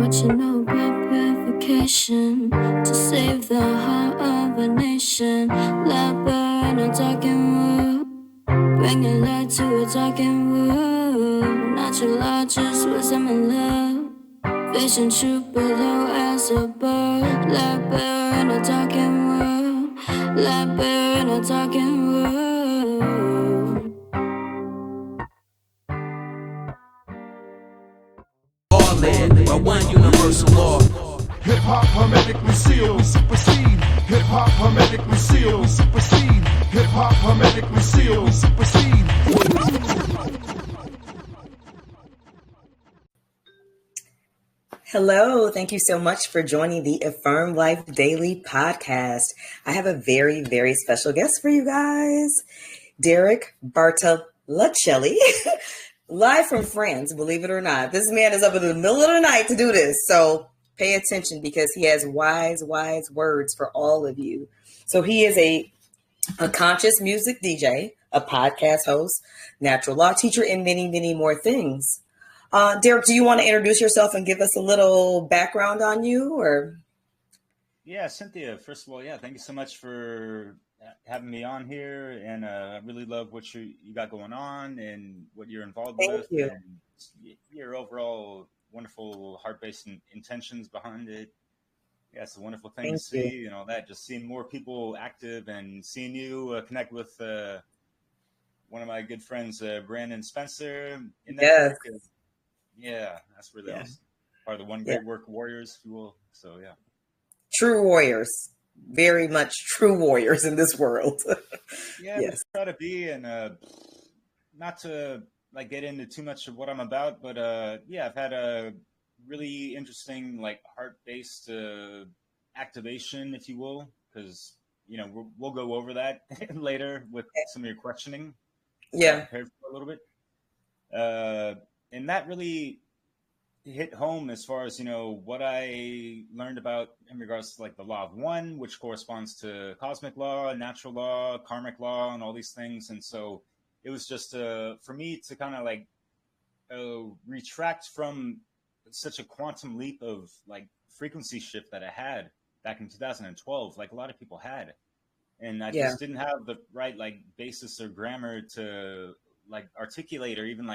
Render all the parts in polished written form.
what you know about purification to save the heart of a nation. Let burn a talking wood, bringing light to a talking wood. Natural law, just wisdom and love, vision, truth below as a bird. Let burn a talking wood, let burn a talking wood. By one universal law. Hip-hop hermetically sealed, we supersede. Hip-hop hermetically sealed, we supersede. Hip-hop hermetically sealed, we supersede. Hello, thank you so much for joining the Affirm Life Daily podcast. I have a very, very special guest for you guys, Derek Bartolacelli, live from France, believe it or not. This man is up in the middle of the night to do this, so pay attention because he has wise words for all of you. So he is a conscious music DJ, a podcast host, natural law teacher, and many, many more things. Derek, do you want to introduce yourself and give us a little background on you? Or Yeah, Cynthia, first of all, thank you so much for having me on here. And I really love what you got going on and what you're involved with. You. And your overall wonderful heart-based intentions behind it. Yeah, it's a wonderful thing to see, and all that. Just seeing more people active and seeing you connect with one of my good friends, Brandon Spencer. In that work. Yeah, that's really awesome. Part of the One Great Work Warriors, if you will. So, yeah. True warriors. Very much true warriors in this world. Yeah, we try to be, and not to get into too much of what I'm about, but I've had a really interesting heart-based activation, if you will, because we'll go over that later with some of your questioning. Yeah, prepared for a little bit, and that really hit home as far as what I learned about in regards to the law of one, which corresponds to cosmic law, natural law, karmic law, and all these things. And so it was just for me to kind of retract from such a quantum leap of frequency shift that I had back in 2012, like a lot of people had. And I just didn't have the right basis or grammar to articulate or even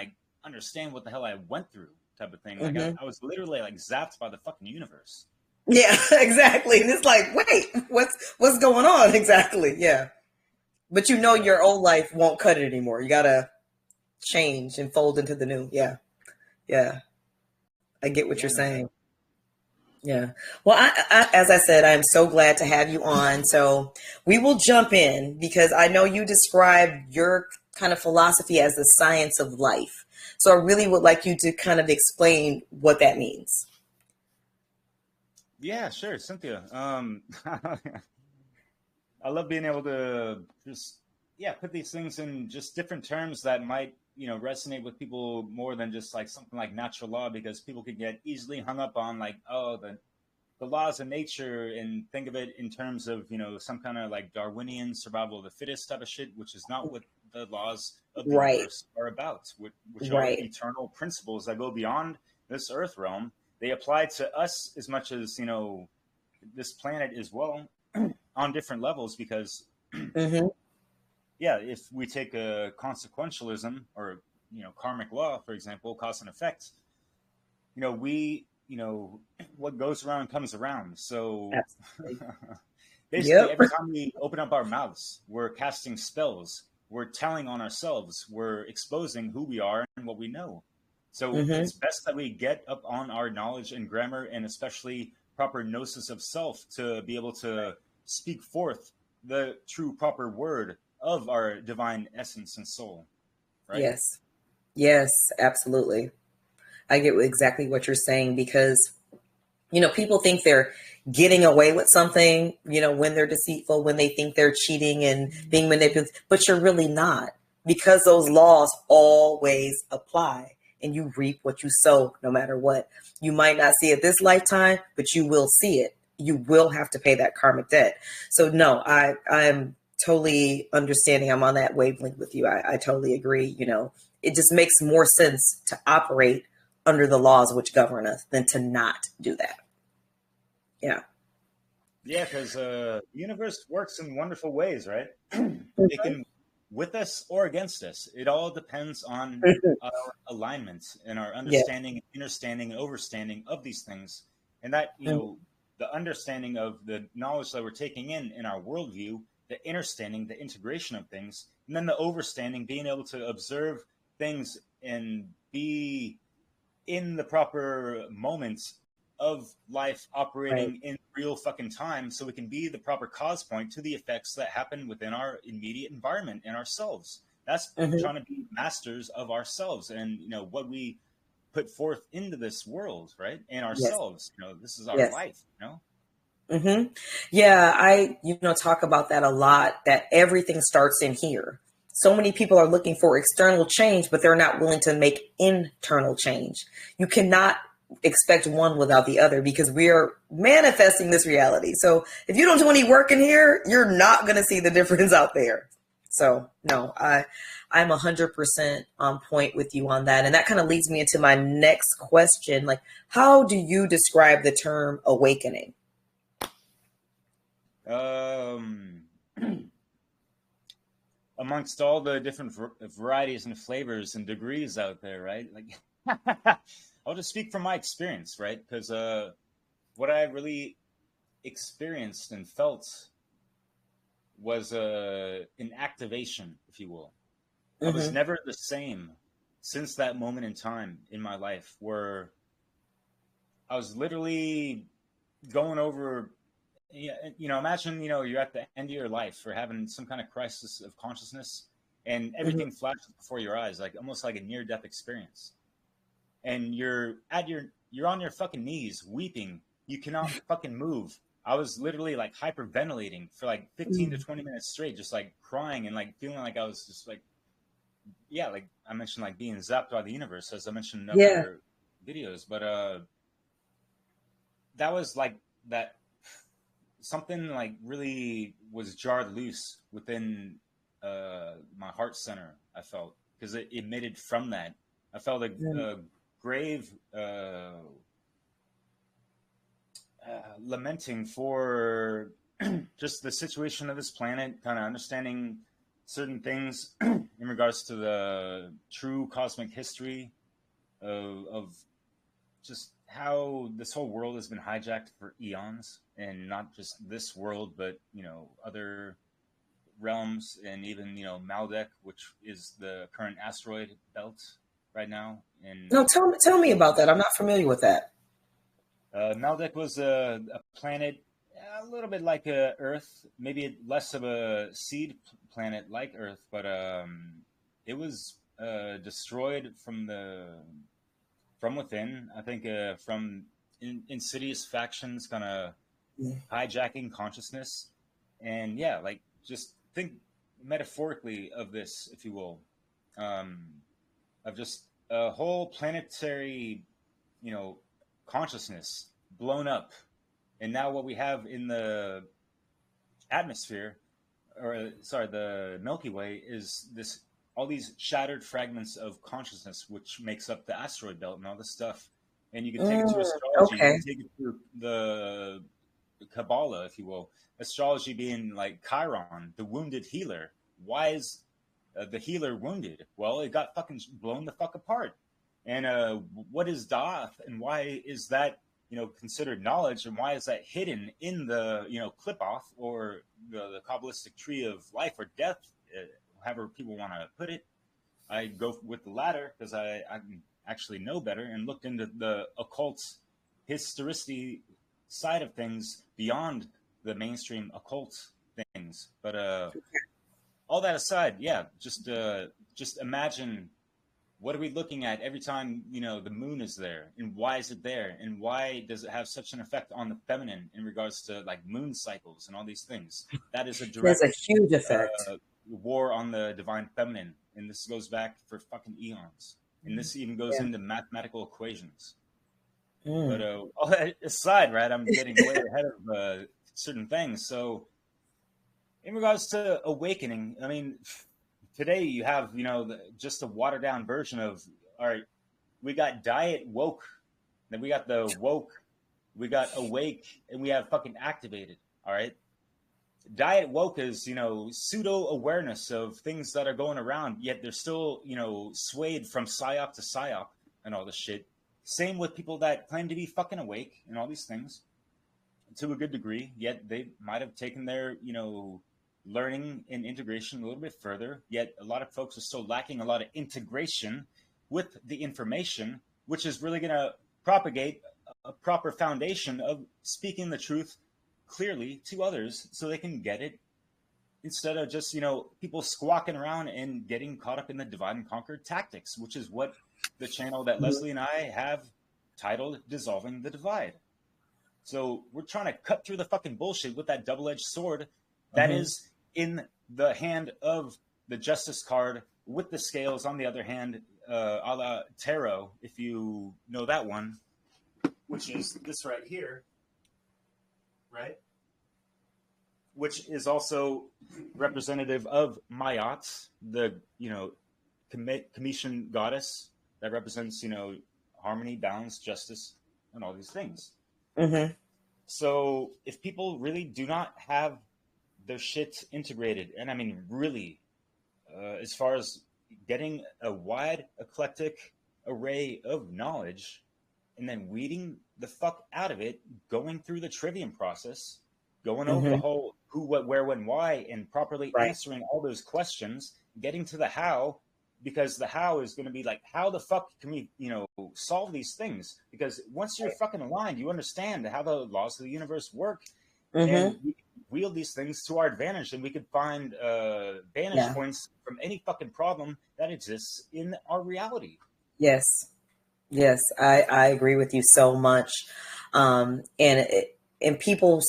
understand what the hell I went through, type of thing. I was literally zapped by the fucking universe. Yeah, exactly. And it's wait, what's going on? Exactly. Yeah. But your old life won't cut it anymore. You gotta change and fold into the new. Yeah. Yeah. I get what you're saying. Yeah. Well, I, as I said, I am so glad to have you on. So we will jump in because I know you describe your kind of philosophy as the science of life. So I really would like you to kind of explain what that means. Yeah, sure. Cynthia. I love being able to just, put these things in just different terms that might, resonate with people more than just something like natural law, because people could get easily hung up on the laws of nature and think of it in terms of, some kind of Darwinian survival of the fittest type of shit, which is not what the laws of the universe are about, which are eternal principles that go beyond this earth realm. They apply to us as much as, this planet as well on different levels, because if we take a consequentialism or, karmic law, for example, cause and effect, what goes around comes around. So basically every time we open up our mouths, we're casting spells, we're telling on ourselves, we're exposing who we are and what we know. So it's best that we get up on our knowledge and grammar, and especially proper gnosis of self, to be able to speak forth the true proper word of our divine essence and soul. Right? Yes, absolutely. I get exactly what you're saying, because, people think they're getting away with something, when they're deceitful, when they think they're cheating and being manipulative, but you're really not, because those laws always apply, and you reap what you sow no matter what. You might not see it this lifetime, but you will see it. You will have to pay that karmic debt. So no, I'm totally understanding. I'm on that wavelength with you. I totally agree. It just makes more sense to operate under the laws which govern us than to not do that. Yeah. Yeah, because the universe works in wonderful ways, right? It can with us or against us. It all depends on our alignment and our Yeah. understanding, understanding, and overstanding of these things. And that, the understanding of the knowledge that we're taking in our worldview, the understanding, the integration of things, and then the overstanding, being able to observe things and be in the proper moments of life operating in real fucking time, so we can be the proper cause point to the effects that happen within our immediate environment and ourselves. That's trying to be masters of ourselves and what we put forth into this world, right? And ourselves. This is our life, Yeah, I talk about that a lot, that everything starts in here. So many people are looking for external change, but they're not willing to make internal change. You cannot expect one without the other, because we are manifesting this reality. So if you don't do any work in here, you're not going to see the difference out there. So no, I'm 100% on point with you on that. And that kind of leads me into my next question. Like, how do you describe the term awakening? Amongst all the different varieties and flavors and degrees out there, right? Like, I'll just speak from my experience, right? Because what I really experienced and felt was an activation, if you will. I was never the same since that moment in time in my life, where I was literally going over, imagine, you're at the end of your life or having some kind of crisis of consciousness, and everything flashes before your eyes, like almost like a near-death experience. And you're on your fucking knees weeping. You cannot fucking move. I was literally like hyperventilating for like 15 to 20 minutes straight, just like crying and like feeling like I was just like, like I mentioned, like being zapped by the universe, as I mentioned in other videos. But that was like that something like really was jarred loose within my heart center, I felt, because it emitted from that. I felt a grave lamenting for just the situation of this planet, kind of understanding certain things in regards to the true cosmic history of just how this whole world has been hijacked for eons, and not just this world, but other realms, and even Maldek, which is the current asteroid belt right now. And no, tell me about that. I'm not familiar with that. Maldek was a planet a little bit like Earth, maybe less of a seed planet like Earth, but it was destroyed from within. I think from insidious factions kind of hijacking consciousness. And like, just think metaphorically of this, if you will, of just a whole planetary, consciousness blown up. And now what we have in the atmosphere, or sorry, the Milky Way, is all these shattered fragments of consciousness, which makes up the asteroid belt and all this stuff. And you can take it to astrology, you can take it to the Kabbalah, if you will. Astrology being like Chiron, the wounded healer. Why is the healer wounded? Well, it got fucking blown the fuck apart. And what is Da'ath, and why is that considered knowledge, and why is that hidden in the Clipoth, or the Kabbalistic tree of life or death, however people want to put it? I go with the latter because I actually know better and looked into the occult historicity side of things beyond the mainstream occult things. But all that aside, just imagine, what are we looking at every time the moon is there, and why is it there, and why does it have such an effect on the feminine in regards to like moon cycles and all these things? That is a direct, there's a huge effect. War on the divine feminine, and this goes back for fucking eons, and this even goes into mathematical equations. But all that aside, right, I'm getting way ahead of certain things. So in regards to awakening, I mean, today you have just a watered down version of, all right, we got diet woke, then we got the woke, we got awake, and we have fucking activated. All right. Diet woke is, pseudo awareness of things that are going around, yet they're still, swayed from psyop to psyop and all this shit. Same with people that claim to be fucking awake and all these things to a good degree, yet they might have taken their, learning and integration a little bit further. Yet a lot of folks are still lacking a lot of integration with the information, which is really going to propagate a proper foundation of speaking the truth clearly to others so they can get it, instead of just, people squawking around and getting caught up in the divide and conquer tactics, which is what the channel that Leslie and I have titled Dissolving the Divide. So we're trying to cut through the fucking bullshit with that double-edged sword that is in the hand of the justice card with the scales on the other hand, a la tarot, if you know that one, which is this right here, right? Which is also representative of Mayat, the, Commission goddess that represents, harmony, balance, justice, and all these things. So if people really do not have their shit integrated, and I mean really, as far as getting a wide, eclectic array of knowledge, and then weeding the fuck out of it, going through the trivium process, going over the whole who, what, where, when, why, and properly answering all those questions, getting to the how, because the how is going to be like, how the fuck can we, solve these things? Because once you're fucking aligned, you understand how the laws of the universe work, and we wield these things to our advantage, and we could find vantage points from any fucking problem that exists in our reality. Yes, I agree with you so much. And people,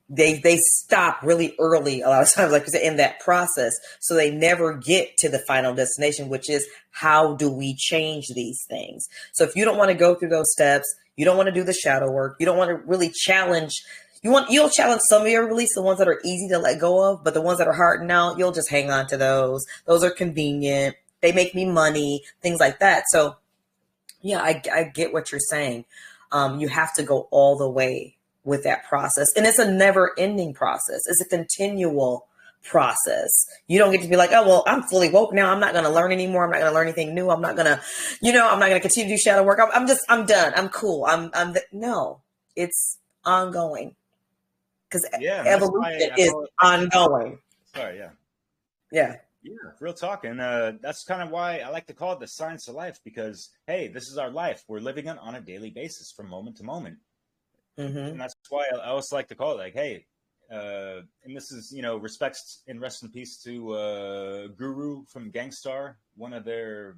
they stop really early a lot of times, like you said, in that process. So they never get to the final destination, which is how do we change these things? So if you don't want to go through those steps, you don't want to do the shadow work, you don't want to really challenge. You'll challenge some of your beliefs, the ones that are easy to let go of, but the ones that are hard now, you'll just hang on to those. Those are convenient. They make me money, things like that. So yeah, I get what you're saying. You have to go all the way with that process. And it's a never ending process. It's a continual process. You don't get to be like, oh, well, I'm fully woke now. I'm not going to learn anymore. I'm not going to learn anything new. I'm not going to, I'm not going to continue to do shadow work. I'm done. I'm cool. No, it's ongoing. Because evolution is ongoing. Sorry, yeah. Yeah, real talk. And that's kind of why I like to call it the science of life, because, hey, this is our life. We're living it on a daily basis from moment to moment. And that's why I always like to call it like, hey, and this is, respects and rest in peace to Guru from Gangstar. One of their,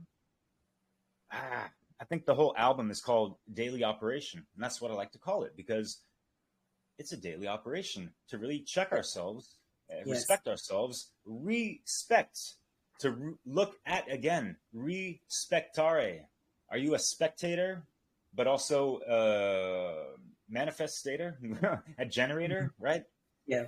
I think the whole album is called Daily Operation. And that's what I like to call it, because it's a daily operation to really check ourselves, respect ourselves, look at again, respectare. Are you a spectator, but also a manifestator, a generator, right? Yeah.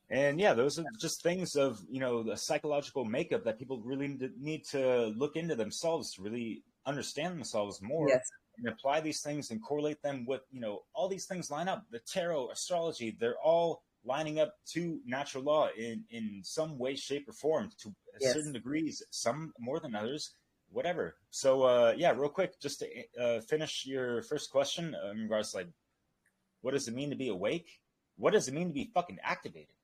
And yeah, those are just things of, the psychological makeup that people really need to look into themselves to really understand themselves more. Yes. And apply these things and correlate them with, all these things line up. The tarot, astrology, they're all lining up to natural law in some way, shape, or form to certain degrees, some more than others, whatever. So, real quick, just to finish your first question in regards to, like, what does it mean to be awake? What does it mean to be fucking activated,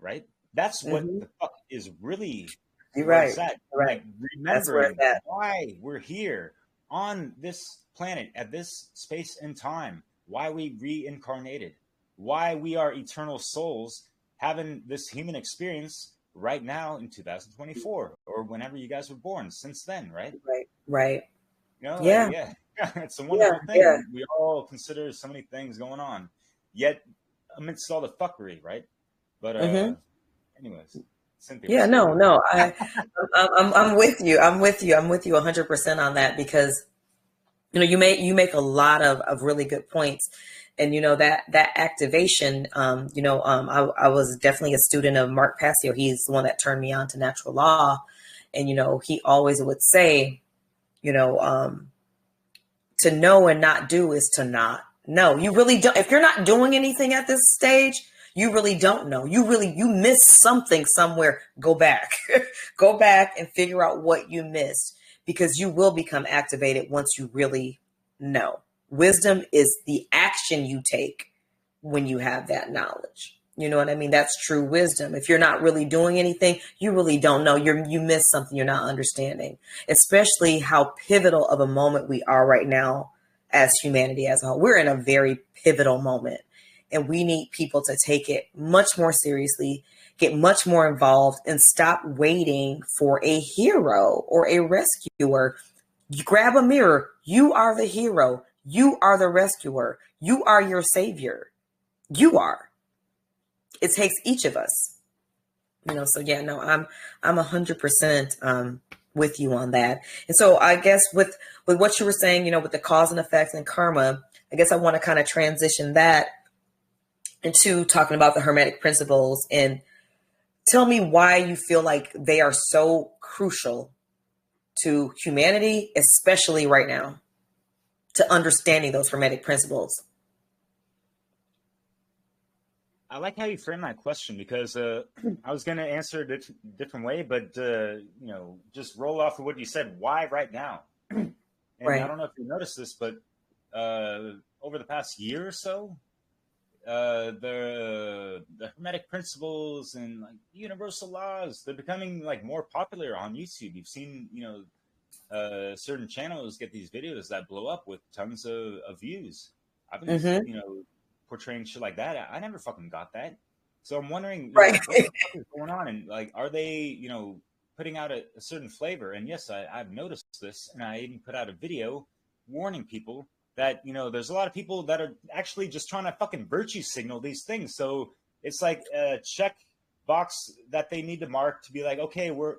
right? That's what the fuck is really right. Like, remembering why we're here on this planet at this space and time, why we reincarnated, why we are eternal souls having this human experience right now in 2024 or whenever you guys were born since then, right? Right. It's a wonderful thing. Yeah. We all consider so many things going on, yet amidst all the fuckery, right? But anyways, Cynthia. Yeah, no. I'm with you. I'm with you 100% on that, because you make a lot of really good points. And, that activation, I was definitely a student of Mark Passio. He's the one that turned me on to natural law. And, he always would say, To know and not do is to not know. You really don't. If you're not doing anything at this stage, you really don't know. You missed something somewhere. Go back. Go back and figure out what you missed, because you will become activated once you really know. Wisdom is the action you take when you have that knowledge. You know what I mean? That's true wisdom. If you're not really doing anything, you really don't know. You miss something you're not understanding, especially how pivotal of a moment we are right now as humanity as a whole. We're in a very pivotal moment, and we need people to take it much more seriously, get much more involved, and stop waiting for a hero or a rescuer. You grab a mirror. You are the hero. You are the rescuer. You are your savior. You are. It takes each of us, so yeah, no, I'm 100% with you on that. And so I guess with what you were saying, with the cause and effects and karma, I guess I want to kind of transition that into talking about the Hermetic Principles, and tell me why you feel like they are so crucial to humanity, especially right now, to understanding those Hermetic Principles. I like how you frame that question, because I was going to answer it a different way, but, just roll off of what you said. Why right now? And right. I don't know if you noticed this, but over the past year or so, the Hermetic Principles and like universal laws, they're becoming like more popular on YouTube. You've seen, certain channels get these videos that blow up with tons of views. I've been, portraying shit like that. I never fucking got that. So I'm wondering, right. What the fuck is going on? And like, are they, putting out a certain flavor? And yes, I've noticed this, and I even put out a video warning people that, there's a lot of people that are actually just trying to fucking virtue signal these things. So it's like a check box that they need to mark to be like, okay, we're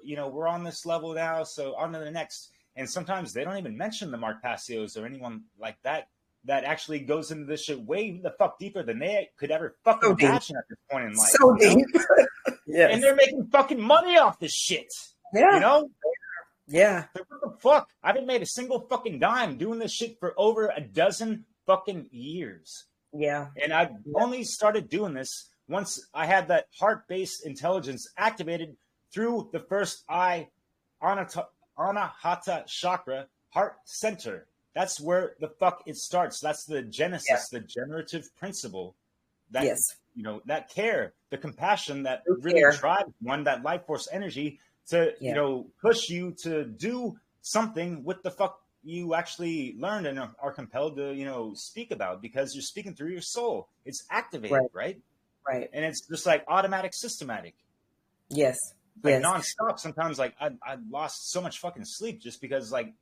on this level now, so on to the next. And sometimes they don't even mention the Mark Passios or anyone like that actually goes into this shit way the fuck deeper than they could ever fucking imagine at this point in life. So deep. Yes. And they're making fucking money off this shit. Yeah. Yeah. So what the fuck? I haven't made a single fucking dime doing this shit for over a dozen fucking years. Yeah. And I only started doing this once I had that heart-based intelligence activated through the first eye Anahata chakra, heart center. That's where the fuck it starts. That's the genesis, the generative principle. That, that care, the compassion that really drives one, that life force energy to, push you to do something with the fuck you actually learned and are compelled to, speak about, because you're speaking through your soul. It's activated, right? Right. And it's just like automatic, systematic. Yes. Like nonstop. Sometimes like I lost so much fucking sleep just because like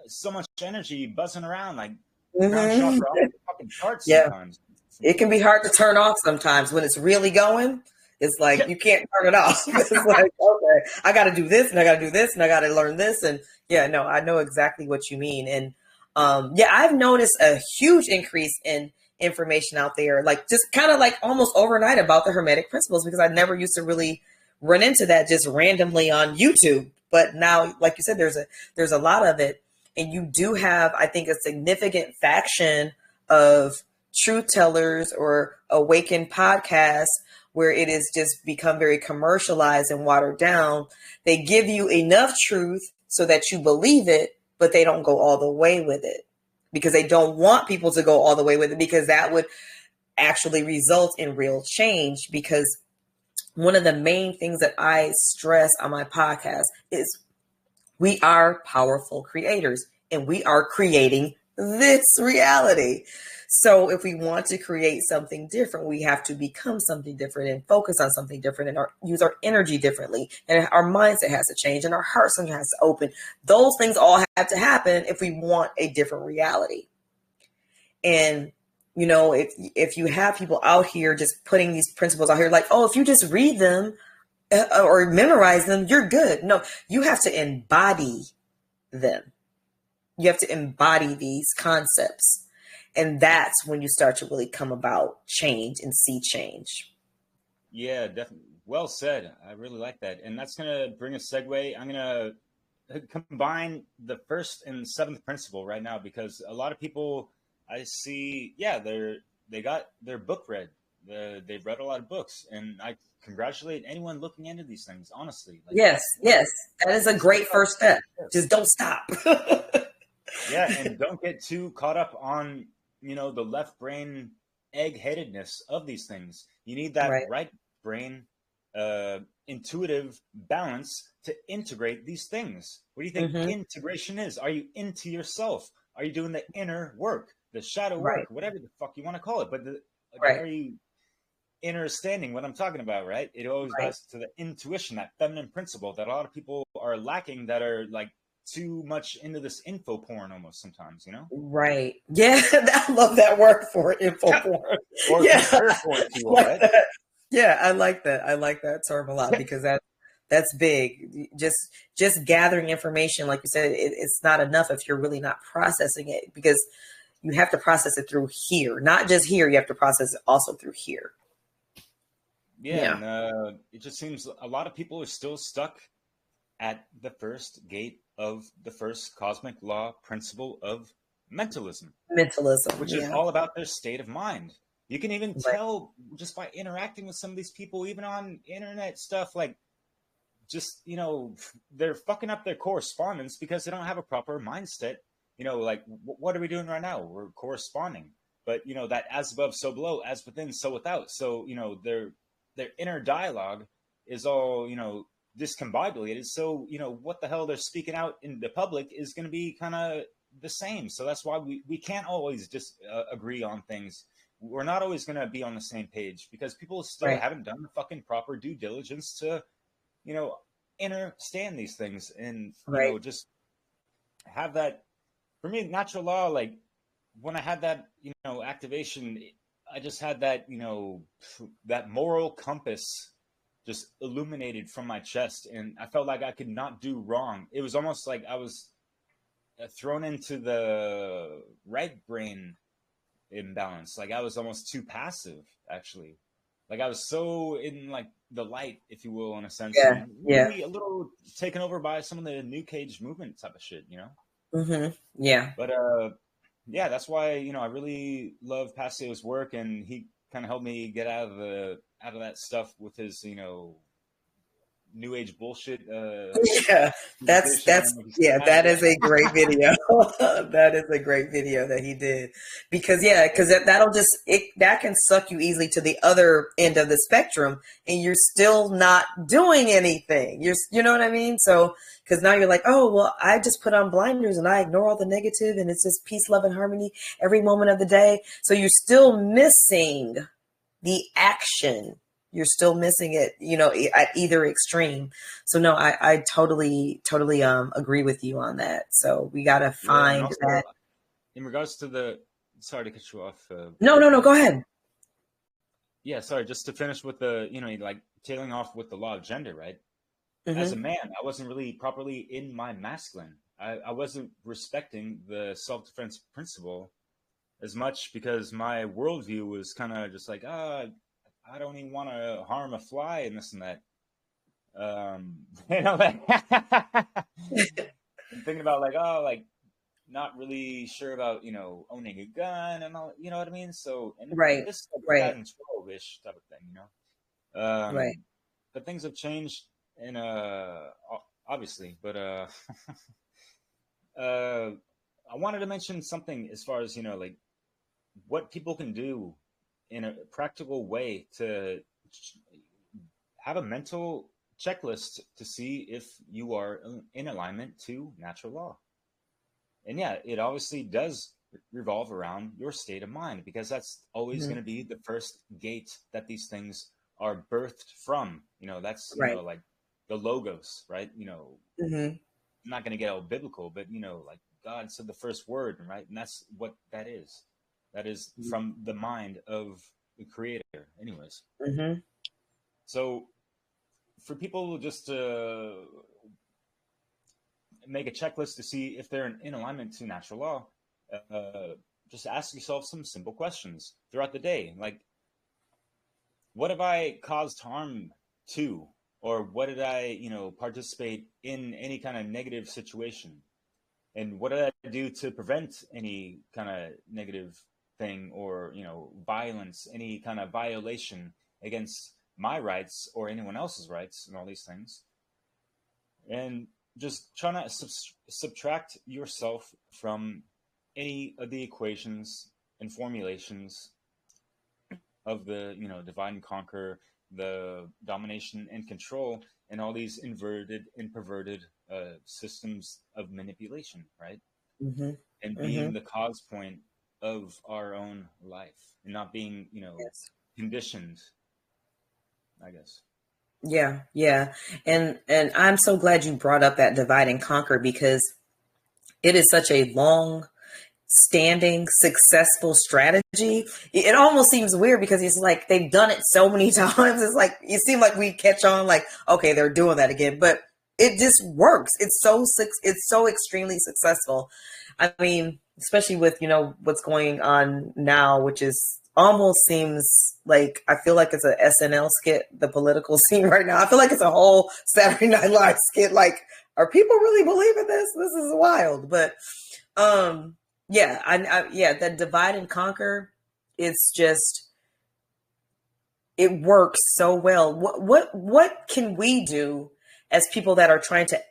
so much energy buzzing around, like ground chakra off the fucking charts sometimes. It can be hard to turn off sometimes when it's really going. It's like you can't turn it off. It's like, okay, I got to do this, and I got to do this, and I got to learn this, and I know exactly what you mean. And I've noticed a huge increase in information out there, like just kind of like almost overnight, about the Hermetic Principles, because I never used to really run into that just randomly on YouTube. But now, like you said, there's a lot of it. And you do have, I think, a significant faction of truth tellers or awakened podcasts where it has just become very commercialized and watered down. They give you enough truth so that you believe it, but they don't go all the way with it, because they don't want people to go all the way with it, because that would actually result in real change. Because one of the main things that I stress on my podcast is we are powerful creators, and we are creating this reality. So if we want to create something different, we have to become something different and focus on something different, and use our energy differently. And our mindset has to change, and our heart center has to open. Those things all have to happen if we want a different reality. And, if you have people out here just putting these principles out here, like, oh, if you just read them or memorize them, you're good. No, you have to embody them. You have to embody these concepts. And that's when you start to really come about change and see change. Yeah, definitely. Well said. I really like that. And that's going to bring a segue. I'm going to combine the first and seventh principle right now, because a lot of people I see, yeah, they got their book read. They've read a lot of books, and I congratulate anyone looking into these things. Honestly, like, Yes, yes, that is a great first step. Just don't stop. yeah, and don't get too caught up on the left brain egg-headedness of these things. You need that Right. right brain intuitive balance to integrate these things. What do you think Mm-hmm. integration is? Are you into yourself? Are you doing the inner work, the shadow Right. work, whatever the fuck you want to call it? But Right. are you understanding what I'm talking about, right? It always Right. goes to the intuition, that feminine principle that a lot of people are lacking, that are like too much into this info porn almost sometimes, Right. Yeah, I love that word for it, info porn. or Yeah, compare porn, if you will, like right? that. Yeah, I like that. I like that term a lot because that's big. Just gathering information, like you said, it's not enough if you're really not processing it, because you have to process it through here, not just here. You have to process it also through here. Yeah, and it just seems a lot of people are still stuck at the first gate of the first cosmic law principle of mentalism, Mentalism. which is Yeah. all about their state of mind. You can even Right. tell just by interacting with some of these people, even on internet stuff, like just, they're fucking up their correspondence because they don't have a proper mindset. Like, what are we doing right now? We're corresponding. But, that as above, so below, as within, so without. So, their inner dialogue is all, discombobulated. So, what the hell they're speaking out in the public is going to be kind of the same. So that's why we can't always just agree on things. We're not always going to be on the same page because people still Right. haven't done the fucking proper due diligence to, understand these things and, Right. just have that. For me, natural law, like when I had that, activation, I just had that, that moral compass just illuminated from my chest, and I felt like I could not do wrong. It was almost like I was thrown into the right brain imbalance. Like I was almost too passive, actually. Like I was so in like the light, if you will, in a sense, Yeah. and Yeah. maybe a little taken over by some of the new cage movement type of shit, Mm-hmm. Yeah. But yeah, that's why I really love Passio's work, and he kind of helped me get out of that stuff with his new age bullshit. Yeah, that's yeah, that is a great video. That is a great video that he did, because that'll just that can suck you easily to the other end of the spectrum, and you're still not doing anything. You know what I mean? So because now you're like, oh well, I just put on blinders and I ignore all the negative, and it's just peace, love, and harmony every moment of the day. So you're still missing the action. You're still missing it, at either extreme. So no, I totally agree with you on that. So we got to Yeah, and find also that. in regards to sorry to cut you off. No, go ahead. Yeah, sorry, just to finish with the, like tailing off with the law of gender, right? As a Mm-hmm. man, I wasn't really properly in my masculine. I wasn't respecting the self-defense principle as much because my worldview was kind of just like, I don't even want to harm a fly and this and that. Like, I'm thinking about like, like not really sure about, owning a gun and all, you know what I mean? So, and Right, this is like right, 2012-ish type of thing, right. but things have changed and, obviously, but, I wanted to mention something as far as, like what people can do in a practical way to have a mental checklist to see if you are in alignment to natural law. And yeah, it obviously does revolve around your state of mind because that's always Mm-hmm. going to be the first gate that these things are birthed from. That's, Right. like the logos, right? Mm-hmm. I'm not going to get all biblical, but, like God said the first word, right? And that's what that is. That is from the mind of the creator, anyways. Mm-hmm. So for people just to make a checklist to see if they're in alignment to natural law, just ask yourself some simple questions throughout the day. Like, what have I caused harm to? or what did I, participate in any kind of negative situation? And what did I do to prevent any kind of negative thing or, violence, any kind of violation against my rights or anyone else's rights and all these things? And just trying to subtract yourself from any of the equations and formulations of the, divide and conquer, the domination and control, and all these inverted and perverted systems of manipulation, right? Mm-hmm. And being the cause point of our own life and not being, Yes. conditioned, I guess. Yeah, yeah. And I'm so glad you brought up that divide and conquer, because it is such a long standing successful strategy. It almost seems weird because it's like they've done it so many times. It's like it seems like we catch on, like, okay, they're doing that again, but it just works. It's so extremely successful. I mean, especially with what's going on now, which is almost seems like, I feel like it's a SNL skit, the political scene right now. I feel like it's a whole Saturday Night Live skit. Like, are people really believing this? This is wild. But yeah, yeah, that divide and conquer, it's just, it works so well. What can we do as people that are trying to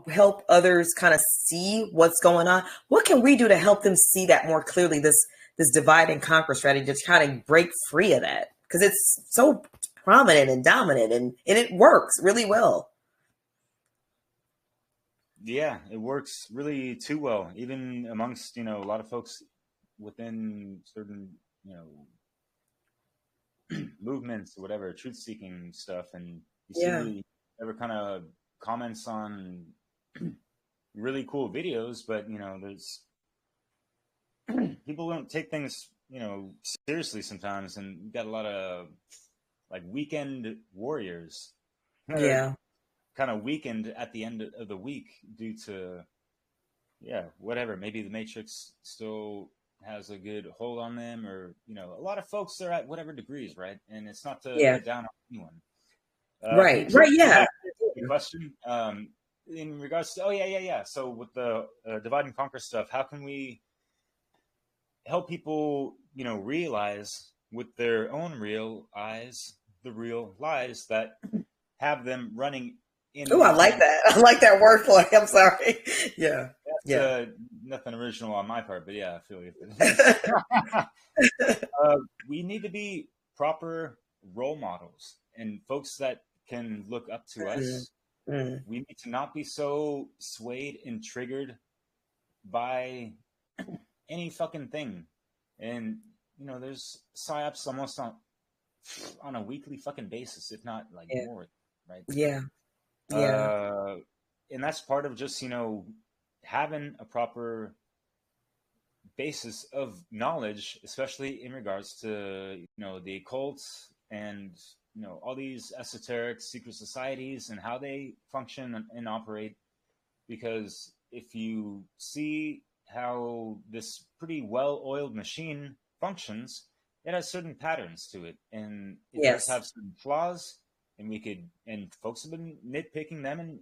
help others kind of see what's going on? What can we do to help them see that more clearly, this divide and conquer strategy, to kind of break free of that? Because it's so prominent and dominant, and it works really well. Yeah, it works really too well, even amongst, a lot of folks within certain, movements or whatever, truth seeking stuff. And you Yeah. see ever kind of comments on really cool videos, but, there's people don't take things, seriously sometimes. And you got a lot of like weekend warriors. Yeah. Kind of weakened at the end of the week due to, whatever. Maybe the Matrix still has a good hold on them, or a lot of folks are at whatever degrees, right? And it's not to Yeah. put down on anyone. Right. To Right. go Yeah. back to the question, in regards to, yeah. So with the divide and conquer stuff, how can we help people, realize with their own real eyes the real lies that have them running in? Oh, I like that. I like that wordplay. I'm sorry. Yeah. That's nothing original on my part, but yeah, I feel you. We need to be proper role models and folks that can look up to us. Mm. We need to not be so swayed and triggered by any fucking thing. And there's psyops almost on a weekly fucking basis, if not like more, right? Yeah. Yeah. And that's part of just having a proper basis of knowledge, especially in regards to the occult and all these esoteric secret societies and how they function and operate. Because if you see how this pretty well-oiled machine functions, it has certain patterns to it, and it does have certain flaws. And folks have been nitpicking them and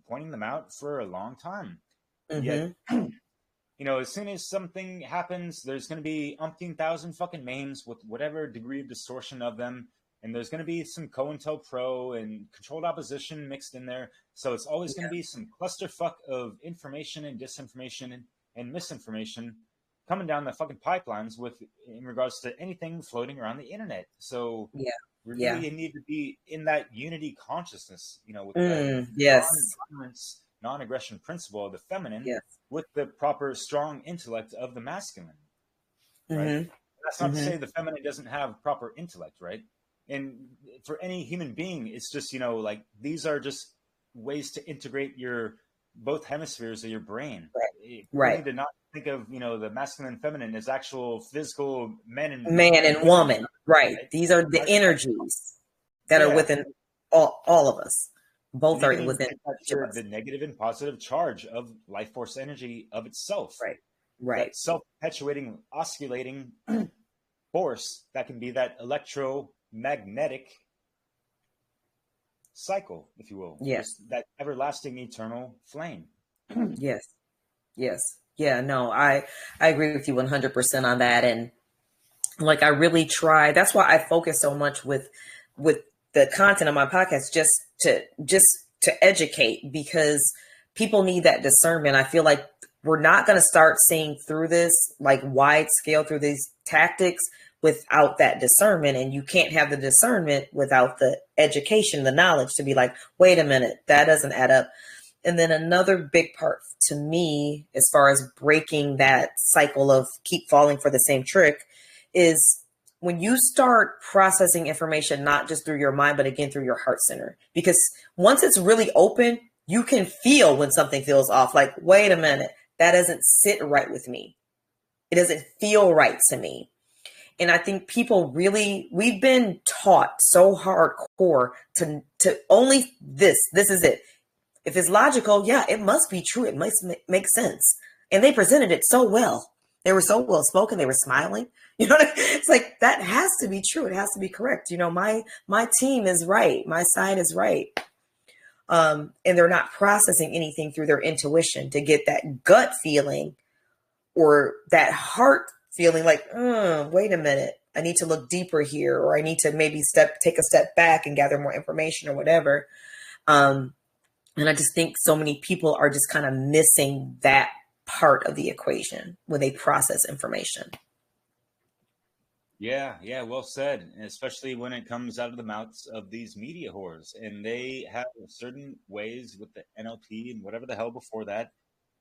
pointing them out for a long time. Yet, as soon as something happens, there's going to be umpteen thousand fucking memes with whatever degree of distortion of them, and there's going to be some COINTELPRO and controlled opposition mixed in there. So it's always going to be some clusterfuck of information and disinformation and misinformation coming down the fucking pipelines in regards to anything floating around the internet. So we really need to be in that unity consciousness, with the non-violence, non-aggression principle of the feminine, with the proper strong intellect of the masculine. Right? That's not to say the feminine doesn't have proper intellect, right? And for any human being, it's just, like these are just ways to integrate both hemispheres of your brain. Right. You need to not think of, the masculine and feminine as actual physical man and woman. Right. These are the energies that are within all of us. Both are within the negative and positive charge of life force energy of itself. Right. That self-perpetuating, oscillating force that can be that electromagnetic cycle, if you will, Yes. just that everlasting eternal flame. Yes. Yes. Yeah, no, I agree with you 100% on that. And like, I really try, that's why I focus so much with the content of my podcast, just to educate, because people need that discernment. I feel like we're not going to start seeing through this like wide scale through these tactics without that discernment. And you can't have the discernment without the education, the knowledge to be like, wait a minute, that doesn't add up. And then another big part to me, as far as breaking that cycle of keep falling for the same trick, is when you start processing information, not just through your mind, but again, through your heart center. Because once it's really open, you can feel when something feels off. Like, wait a minute, that doesn't sit right with me. It doesn't feel right to me. And I think people really, we've been taught so hardcore to only this is it. If it's logical, yeah, it must be true. It must make sense. And they presented it so well. They were so well spoken. They were smiling. You know, it's like, that has to be true. It has to be correct. You know, my team is right. My side is right. And they're not processing anything through their intuition to get that gut feeling or that heart feeling like, wait a minute, I need to look deeper here, or I need to maybe take a step back and gather more information or whatever. And I just think so many people are just kind of missing that part of the equation when they process information. Yeah, well said. And especially when it comes out of the mouths of these media whores. And they have certain ways with the NLP and whatever the hell before that,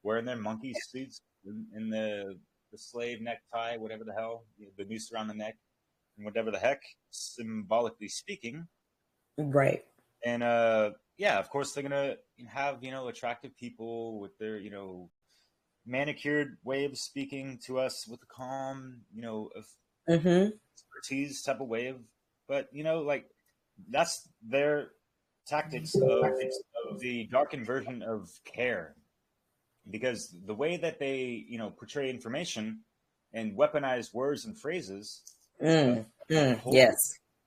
wearing their monkey suits in the slave necktie, whatever the hell, the noose around the neck, and whatever the heck, symbolically speaking. Right. And yeah, of course, they're going to have, attractive people with their, manicured way of speaking to us with a calm, expertise type of way of, but, like, that's their tactics of the darkened version of care. Because the way that they, portray information and weaponize words and phrases hold yes,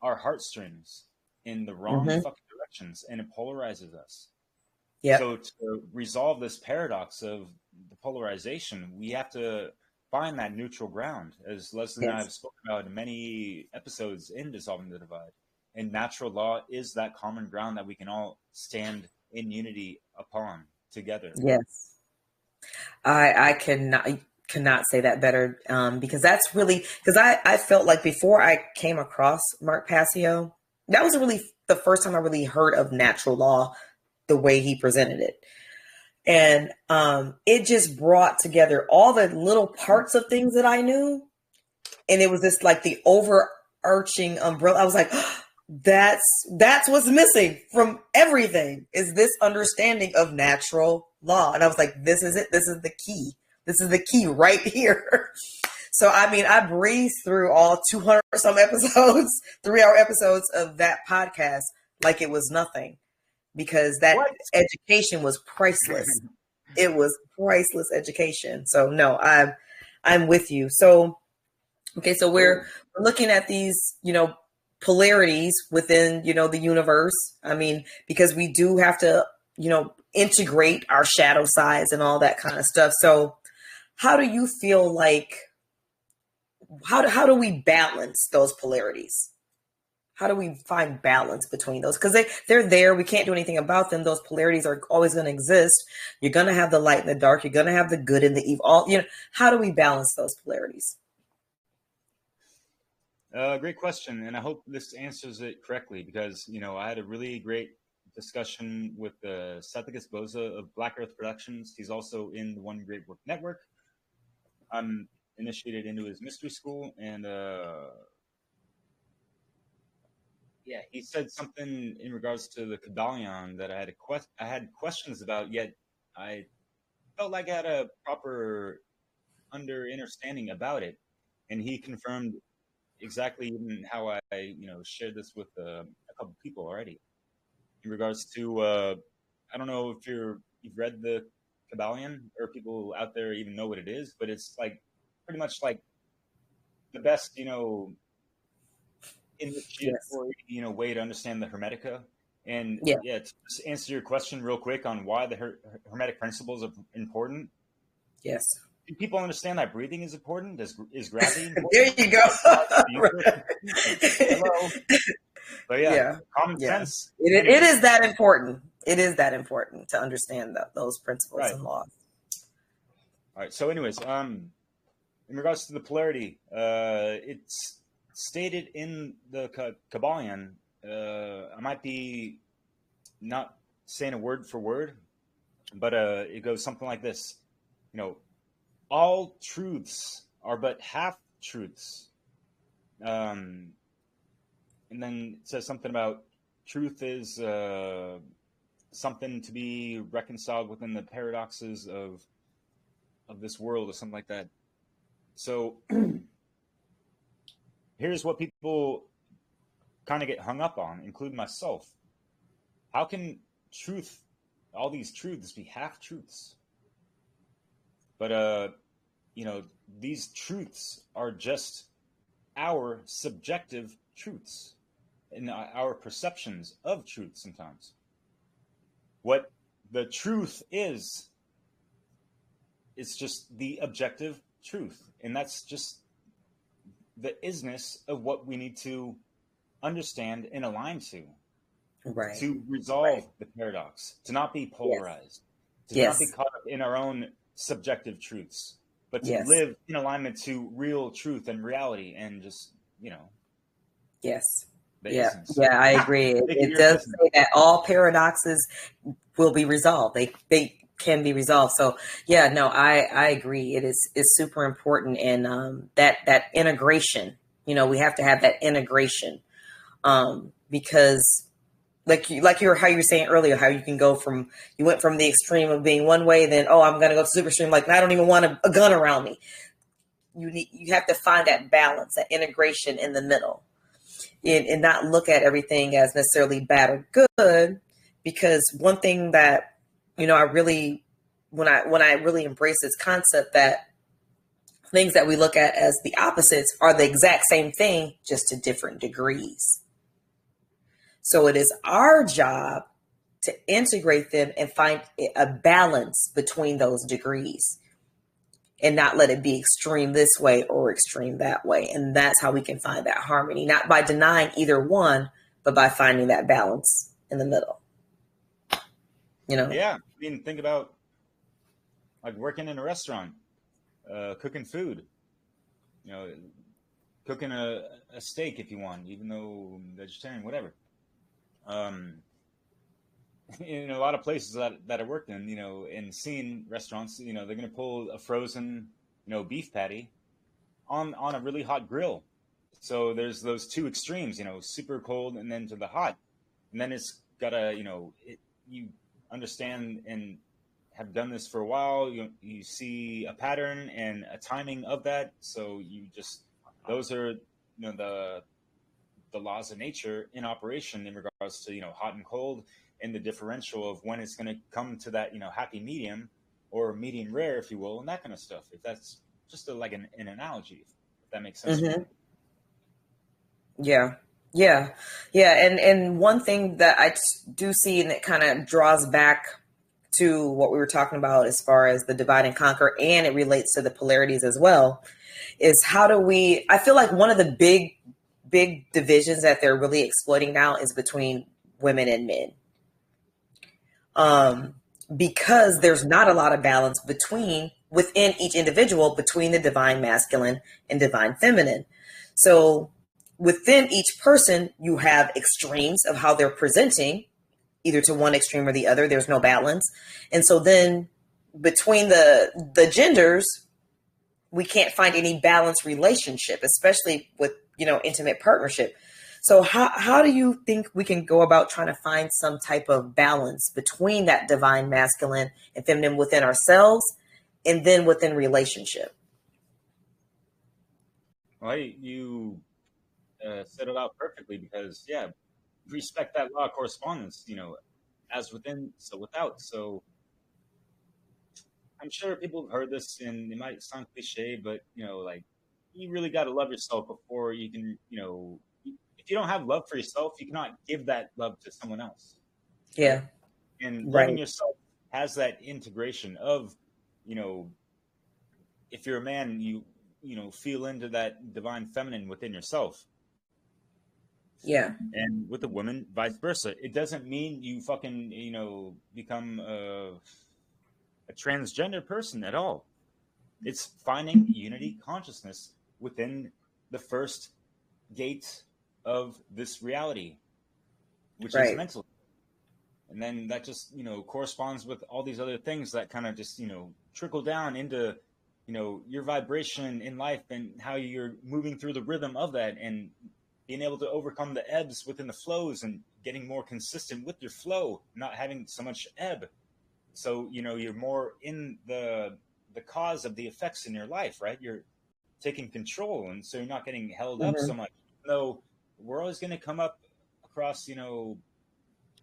our heartstrings in the wrong fucking directions, and it polarizes us. Yeah. So to resolve this paradox of the polarization, we have to find that neutral ground, as Leslie and I have spoken about in many episodes in Dissolving the Divide. And natural law is that common ground that we can all stand in unity together. Yes. I cannot say that better, because that's really, because I felt like before I came across Mark Passio, that was really the first time I really heard of natural law the way he presented it. And it just brought together all the little parts of things that I knew. And it was just like the overarching umbrella. I was like, that's what's missing from everything, is this understanding of natural law. And I was like, this is it. This is the key. This is the key right here. So, I mean, I breezed through all 200 some episodes, 3-hour episodes of that podcast like it was nothing, because that education was priceless. It was priceless education. So no, I'm with you. So, okay. So we're looking at these, polarities within, the universe. I mean, because we do have to, integrate our shadow sides and all that kind of stuff. So how do you feel like, how do we balance those polarities? How do we find balance between those? Because they're there. We can't do anything about them. Those polarities are always going to exist. You're going to have the light and the dark. You're going to have the good and the evil. How do we balance those polarities? Great question. And I hope this answers it correctly, because, I had a really great discussion with Sathagis Boza of Black Earth Productions. He's also in the One Great Work Network. I'm initiated into his mystery school, and yeah, he said something in regards to the Kabbalion that I had questions about, yet I felt like I had a proper understanding about it. And he confirmed exactly even how I, shared this with a couple people already. In regards to, I don't know if you've read the Kabbalion, or people out there even know what it is, but it's like pretty much like the best, initiatory, way to understand the Hermetica. And Yeah. yeah, to just answer your question real quick on why the Hermetic Principles are important. Yes. Do people understand that breathing is important? Is gravity important? There you go. Hello. But yeah, Yeah. common Yeah. sense. It is that important. It is that important to understand those principles Right. and laws. All right. So, anyways, in regards to the polarity, it's stated in the Kabbalion. I might be not saying a word for word, but it goes something like this. You know, all truths are but half truths. And then it says something about truth is something to be reconciled within the paradoxes of this world or something like that. So here's what people kind of get hung up on, including myself. How can truth, all these truths, be half truths? But you know, these truths are just our subjective truths and our perceptions of truth sometimes. What the truth is just the objective truth. And that's just the isness of what we need to understand and align to resolve the paradox, to not be polarized, to not be caught up in our own subjective truths, but to live in alignment to real truth and reality and just, you know. Yes. The essence. Yeah, I agree. It does say that all paradoxes will be resolved. They can be resolved. So yeah, no, I agree. It is super important. And that integration, you know, we have to have that integration. Because how you were saying earlier, how you went from the extreme of being one way, then, I'm going to go to super extreme. Like, I don't even want a gun around me. You have to find that balance, that integration in the middle. And not look at everything as necessarily bad or good, because one thing that, you know, when I really embrace this concept that things that we look at as the opposites are the exact same thing, just to different degrees. So it is our job to integrate them and find a balance between those degrees, and not let it be extreme this way or extreme that way. And that's how we can find that harmony, not by denying either one, but by finding that balance in the middle. You know? Yeah. I mean, think about like working in a restaurant, cooking food, you know, cooking a steak if you want, even though vegetarian, whatever. In a lot of places that I worked in, you know, and seeing restaurants, you know, they're going to pull a frozen, you know, beef patty on a really hot grill. So there's those two extremes, you know, super cold and then to the hot. And then it's got to, you know, you understand and have done this for a while. You see a pattern and a timing of that. So those are, you know, the laws of nature in operation in regards to, you know, hot and cold, and the differential of when it's going to come to that, you know, happy medium or medium rare, if you will, and that kind of stuff. If that's just like an analogy, if that makes sense. Mm-hmm. Yeah. And one thing that I do see, and it kind of draws back to what we were talking about as far as the divide and conquer, and it relates to the polarities as well, is I feel like one of the big divisions that they're really exploiting now is between women and men. Because there's not a lot of balance within each individual between the divine masculine and divine feminine. So within each person, you have extremes of how they're presenting, either to one extreme or the other. There's no balance. And so then between the genders, we can't find any balanced relationship, especially with, you know, intimate partnership. So how do you think we can go about trying to find some type of balance between that divine masculine and feminine within ourselves and then within relationship? Well, you set it out perfectly, because, yeah, respect that law of correspondence, you know, as within, so without. So I'm sure people have heard this, and it might sound cliche, but, you know, like, you really got to love yourself before you can, you know, if you don't have love for yourself, you cannot give that love to someone else. Yeah. And Right. learning yourself has that integration of, if you're a man, feel into that divine feminine within yourself. Yeah. And with a woman, vice versa. It doesn't mean you fucking, become a transgender person at all. It's finding unity consciousness within the first gate of this reality, which is Right. mental. And then that just, corresponds with all these other things that kind of just, trickle down into, your vibration in life and how you're moving through the rhythm of that and being able to overcome the ebbs within the flows and getting more consistent with your flow, not having so much ebb. So, you're more in the cause of the effects in your life, right? You're taking control. And so you're not getting held up so much. Though we're always going to come up across,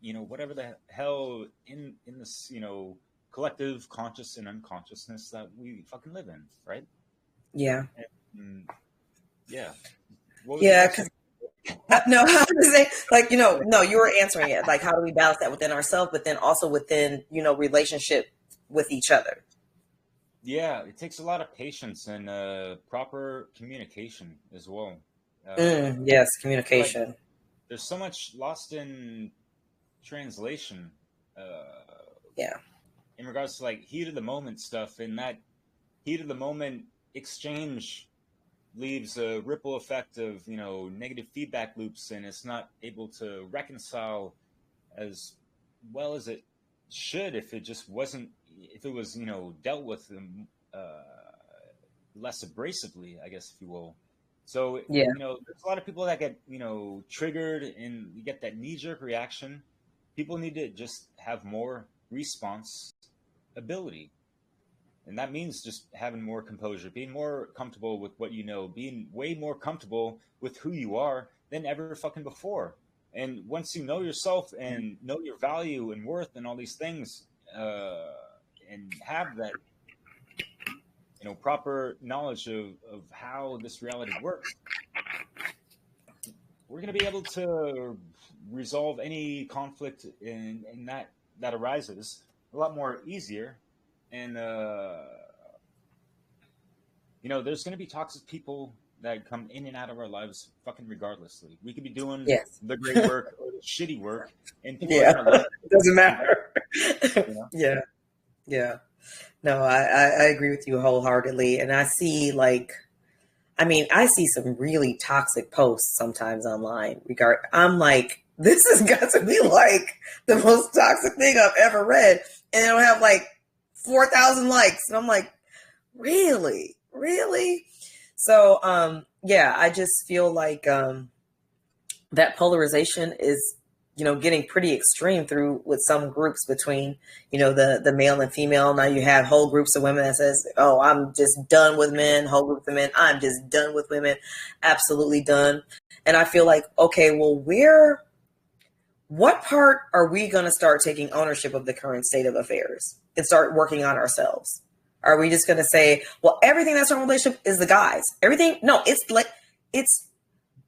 whatever the hell in this, collective conscious and unconsciousness that we fucking live in, right? Yeah. And, yeah. What was Yeah. the question? No, I was saying, like, no, you were answering it. Like, how do we balance that within ourselves, but then also within, relationship with each other? Yeah, it takes a lot of patience and proper communication as well. Yes, communication. Like, there's so much lost in translation. Yeah. In regards to like heat of the moment stuff, and that heat of the moment exchange leaves a ripple effect of negative feedback loops, and it's not able to reconcile as well as it should if it was dealt with less abrasively, I guess, if you will. So Yeah. there's a lot of people that get triggered and you get that knee-jerk reaction. People need to just have more response ability. And that means just having more composure, being more comfortable with what you know, being way more comfortable with who you are than ever fucking before. And once you know yourself and know your value and worth and all these things, and have that, proper knowledge of how this reality works, we're going to be able to resolve any conflict in that arises a lot more easier. And, there's going to be toxic people that come in and out of our lives fucking regardlessly. We could be doing Yes. the great work or the shitty work, and people Yeah. are going to love It doesn't matter. Yeah. Yeah. No, I agree with you wholeheartedly. And I see I see some really toxic posts sometimes online. I'm like, this has got to be like the most toxic thing I've ever read. And it'll have like 4,000 likes. And I'm like, really? Really? So, I just feel like that polarization is, getting pretty extreme through with some groups between, the male and female. Now you have whole groups of women that says, oh, I'm just done with men. Whole groups of men, I'm just done with women. Absolutely done. And I feel like, okay, well, what part are we going to start taking ownership of the current state of affairs and start working on ourselves? Are we just going to say, well, everything that's in a relationship is the guys? Everything? No,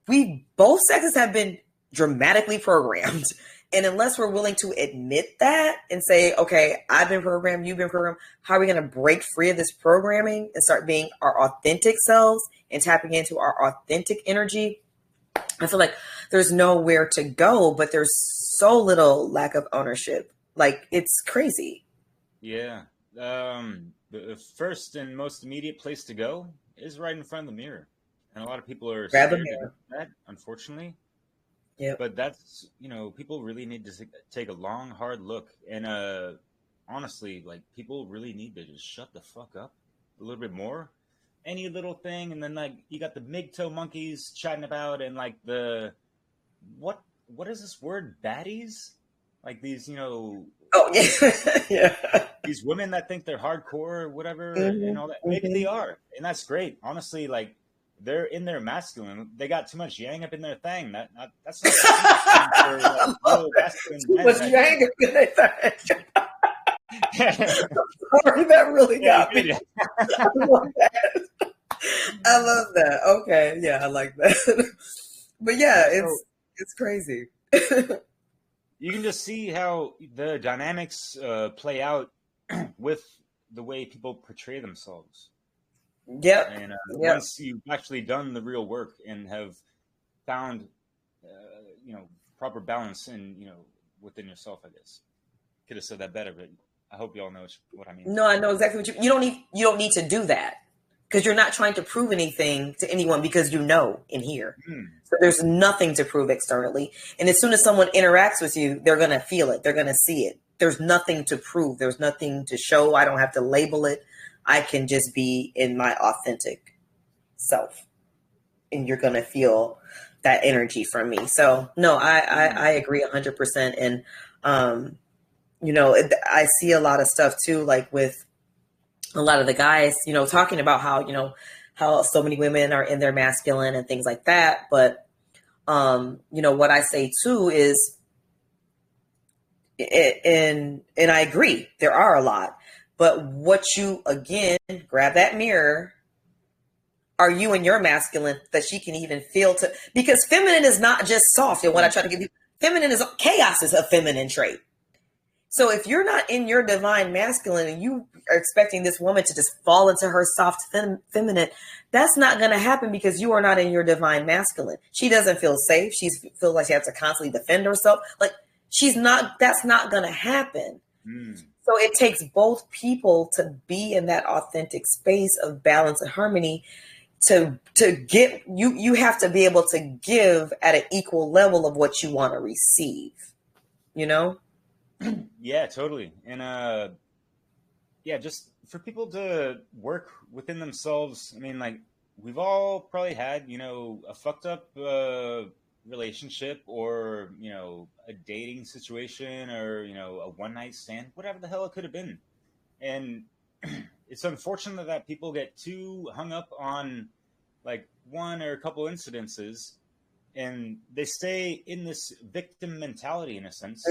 we both sexes have been dramatically programmed. And unless we're willing to admit that and say, okay, I've been programmed, you've been programmed, how are we going to break free of this programming and start being our authentic selves and tapping into our authentic energy? I feel like there's nowhere to go, but there's so little lack of ownership. Like, it's crazy. Yeah. The first and most immediate place to go is right in front of the mirror. And a lot of people are Grab a scared to mirror. do that, unfortunately. Yeah. But that's, people really need to take a long, hard look. And honestly, like, people really need to just shut the fuck up a little bit more. Any little thing, and then like you got the MGTOW monkeys chatting about, and like what is this word, baddies? Like these, Oh yeah, yeah. These women that think they're hardcore or whatever, and all that. Maybe they are, and that's great. Honestly, like, they're in their masculine. They got too much yang up in their thing. That's not for, like, real masculine Too men. much yang up in their thing. Sorry, that really got me. I love that. I love that. Okay, yeah, I like that. But yeah, it's crazy. you can just see how the dynamics play out with the way people portray themselves. Yep. And Yep. once you've actually done the real work and have found, proper balance in, within yourself, I guess. Could have said that better, but I hope you all know what I mean. No, I know exactly what you don't need to do that, because you're not trying to prove anything to anyone, because you know in here. So there's nothing to prove externally. And as soon as someone interacts with you, they're going to feel it. They're going to see it. There's nothing to prove. There's nothing to show. I don't have to label it. I can just be in my authentic self. And you're going to feel that energy from me. So no, I agree 100%. And, I see a lot of stuff too, like with a lot of the guys, talking about how so many women are in their masculine and things like that. But, what I say too is, and I agree, there are a lot, but what you, again, grab that mirror. Are you in your masculine that she can even feel to, because feminine is not just soft. And what I try to give you, feminine is, chaos is a feminine trait. So if you're not in your divine masculine and you are expecting this woman to just fall into her soft feminine, that's not going to happen, because you are not in your divine masculine. She doesn't feel safe. She feels like she has to constantly defend herself. Like that's not going to happen. So it takes both people to be in that authentic space of balance and harmony to get you have to be able to give at an equal level of what you want to receive, Yeah, totally. And just for people to work within themselves. I mean, like, we've all probably had, a fucked up relationship, or, a dating situation, or, a one night stand, whatever the hell it could have been. And it's unfortunate that people get too hung up on like one or a couple incidences, and they stay in this victim mentality, in a sense.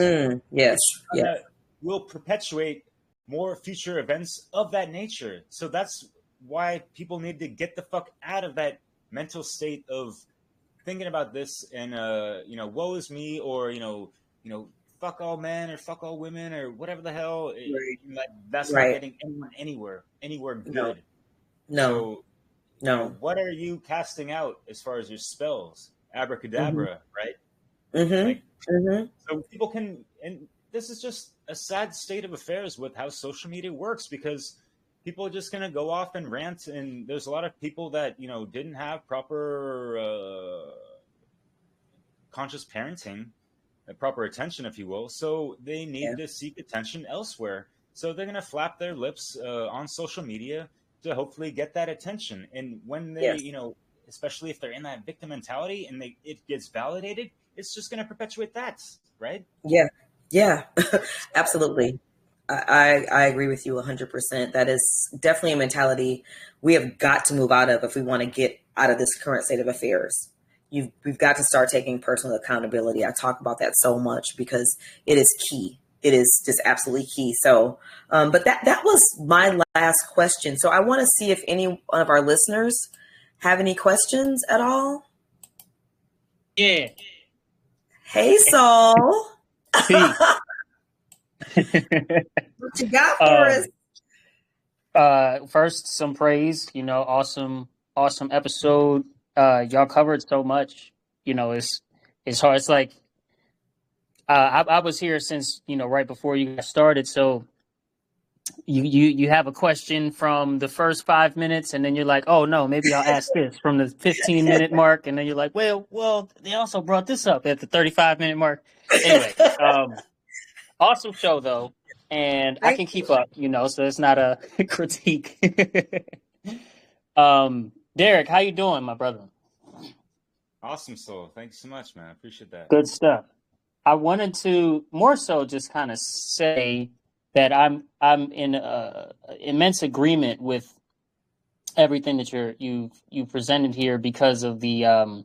Yes. That will perpetuate more future events of that nature. So that's why people need to get the fuck out of that mental state of thinking about this and woe is me, or fuck all men or fuck all women or whatever the hell. That's not getting anyone anywhere good. No. What are you casting out as far as your spells? Abracadabra, right? So people can, and this is just a sad state of affairs with how social media works, because people are just going to go off and rant, and there's a lot of people that didn't have proper conscious parenting, proper attention, if you will, so they need to seek attention elsewhere. So they're going to flap their lips on social media to hopefully get that attention. And when they especially if they're in that victim mentality and it gets validated, it's just going to perpetuate that, right? Yeah, absolutely. I agree with you 100%. That is definitely a mentality we have got to move out of if we want to get out of this current state of affairs. We've got to start taking personal accountability. I talk about that so much because it is key. It is just absolutely key. So, but that was my last question. So I want to see if any one of our listeners have any questions at all. Yeah. Hey, Saul. What you got for us? First, some praise. Awesome episode. Y'all covered so much. It's hard. It's like I was here since right before you guys started. So you have a question from the first 5 minutes, and then you're like, oh no, maybe I'll ask this from the 15-minute mark, and then you're like, well, they also brought this up at the 35-minute mark. Anyway, awesome show though, and I can keep up, so it's not a critique. Derek, how you doing, my brother? Awesome, Soul. Thanks so much, man. I appreciate that. Good stuff. I wanted to more so just kind of say that I'm in immense agreement with everything that you've presented here, because of the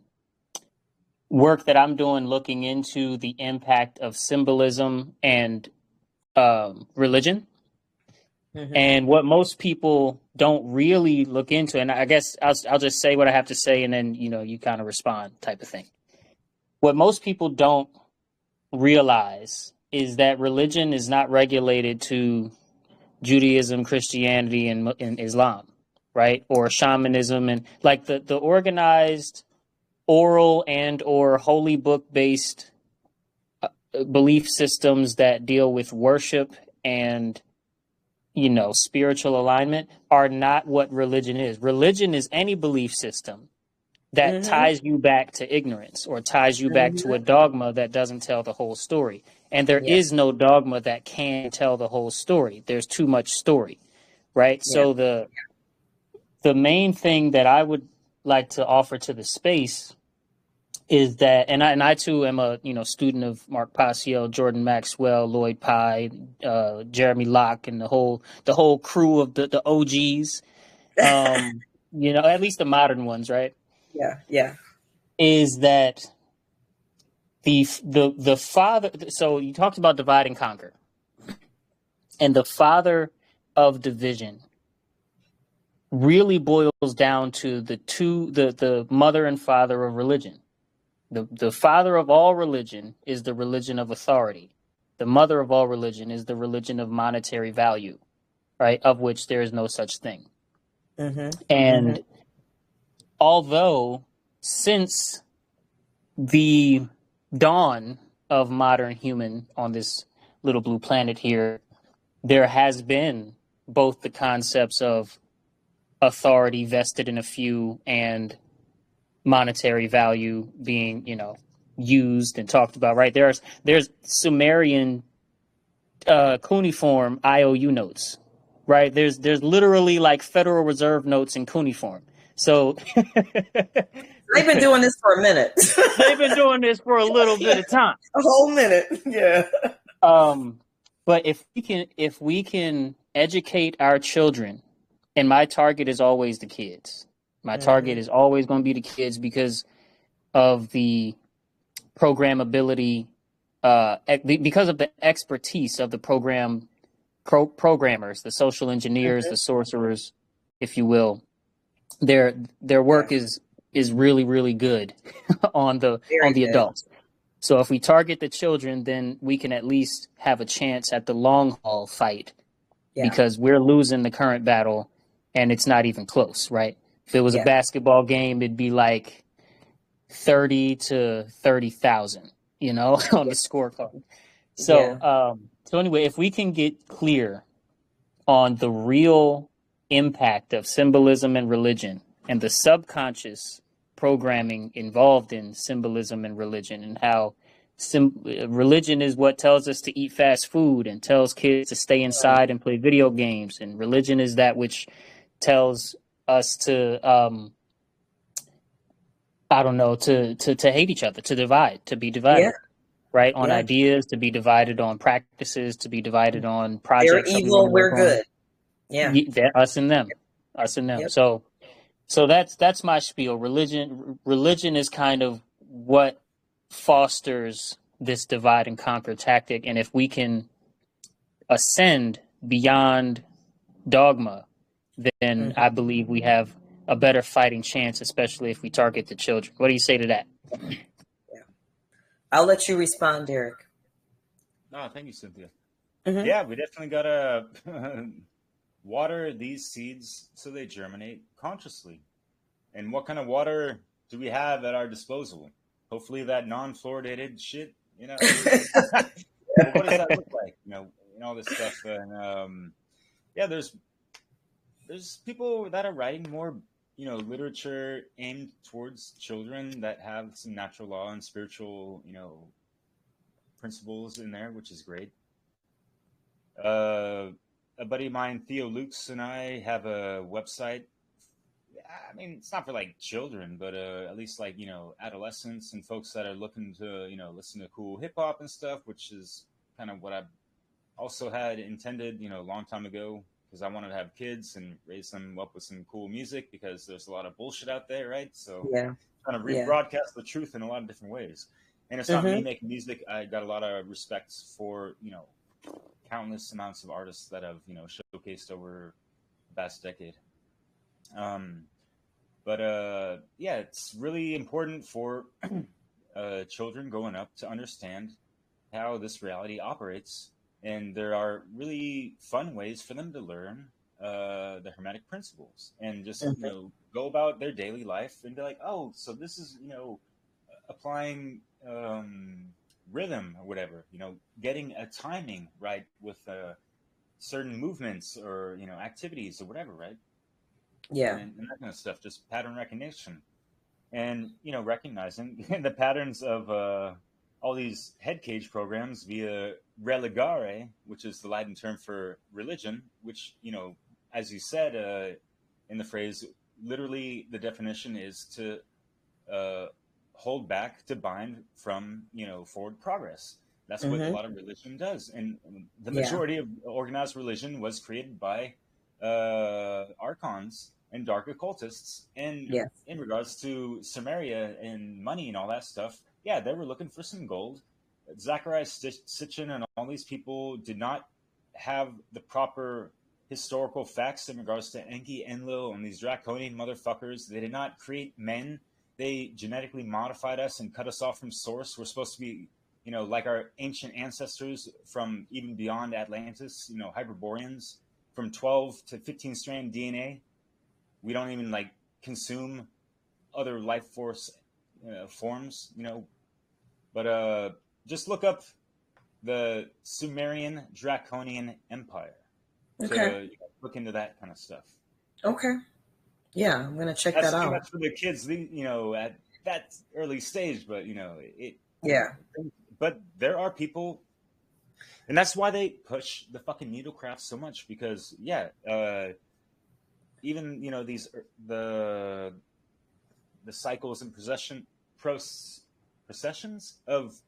work that I'm doing, looking into the impact of symbolism and religion. Mm-hmm. And what most people don't really look into, and I guess I'll just say what I have to say, and then you kind of respond, type of thing. What most people don't realize is that religion is not regulated to Judaism, Christianity, and Islam, right? Or shamanism, and like the organized oral and or holy book based belief systems that deal with worship and spiritual alignment are not what religion is. Religion is any belief system that Mm-hmm. ties you back to ignorance or ties you back to a Mm-hmm. dogma that doesn't tell the whole story. And there Yeah. is no dogma that can tell the whole story. There's too much story, right? Yeah. So the main thing that I would like to offer to the space is that, and I too am a student of Mark Passio, Jordan Maxwell, Lloyd Pye, Jeremy Locke, and the whole crew of the OGs. At least the modern ones, right? Yeah. Yeah. Is that the father? So you talked about divide and conquer, and the father of division really boils down to the mother and father of religion. The father of all religion is the religion of authority. The mother of all religion is the religion of monetary value, right? Of which there is no such thing. Mm-hmm. And although since the dawn of modern human on this little blue planet here, there has been both the concepts of authority vested in a few and monetary value being, used and talked about, right? There's Sumerian cuneiform IOU notes, right? There's literally like Federal Reserve notes in cuneiform. So They've been doing this for a minute. they've been doing this for a little bit of time. A whole minute. Yeah. But if we can educate our children, and my target is always the kids. My target is always going to be the kids because of the programmability, because of the expertise of the programmers, the social engineers, the sorcerers, if you will. Their work is really, really good on the Very good. adults. So if we target the children, then we can at least have a chance at the long haul fight, because we're losing the current battle and it's not even close, right? If it was a basketball game, it'd be like 30 to 30,000, on the scorecard. So, so anyway, if we can get clear on the real impact of symbolism and religion and the subconscious programming involved in symbolism and religion, and how religion is what tells us to eat fast food and tells kids to stay inside and play video games, and religion is that which tells us to to hate each other, to be divided, right? On ideas, to be divided on practices, to be divided on projects. They're evil, we're good. Yeah. Us and them. Yep. So that's my spiel. Religion is kind of what fosters this divide and conquer tactic. And if we can ascend beyond dogma, then I believe we have a better fighting chance, especially if we target the children. What do you say to that? Yeah. I'll let you respond, Derek. No, thank you, Cynthia. Yeah, we definitely got to water these seeds so they germinate consciously. And what kind of water do we have at our disposal? Hopefully that non-fluoridated shit, What does that look like? And all this stuff. And there's people that are writing more, literature aimed towards children that have some natural law and spiritual, principles in there, which is great. A buddy of mine, Theo Lukes, and I have a website. I mean, it's not for like children, but at least like, adolescents and folks that are looking to, listen to cool hip hop and stuff, which is kind of what I also had intended, a long time ago, because I wanted to have kids and raise them up with some cool music, because there's a lot of bullshit out there, right? So kind of rebroadcast the truth in a lot of different ways. And it's not me making music. I got a lot of respect for, countless amounts of artists that have, showcased over the past decade. It's really important for children growing up to understand how this reality operates. And there are really fun ways for them to learn the Hermetic Principles and just, go about their daily life and be like, oh, so this is, applying rhythm or whatever, getting a timing right with certain movements or, activities or whatever, right? Yeah. And that kind of stuff, just pattern recognition. And, recognizing the patterns of all these head cage programs via religare, which is the Latin term for religion, which, as you said in the phrase, literally the definition is to hold back, to bind from, forward progress. That's what a lot of religion does. And the majority of organized religion was created by archons and dark occultists. And in regards to Samaria and money and all that stuff, they were looking for some gold. Zachariah Sitchin and all these people did not have the proper historical facts in regards to Enki, Enlil, and these draconian motherfuckers. They did not create men. They genetically modified us and cut us off from source. We're supposed to be, like our ancient ancestors from even beyond Atlantis, Hyperboreans, from 12 to 15 strand DNA. We don't even consume other life force forms, but just look up the Sumerian Draconian Empire to look into that kind of stuff. Okay. Yeah, I'm gonna check That's that out. That's for the kids, at that early stage, but it. Yeah. But there are people, and that's why they push the fucking needlecraft so much, because even these the cycles and processions of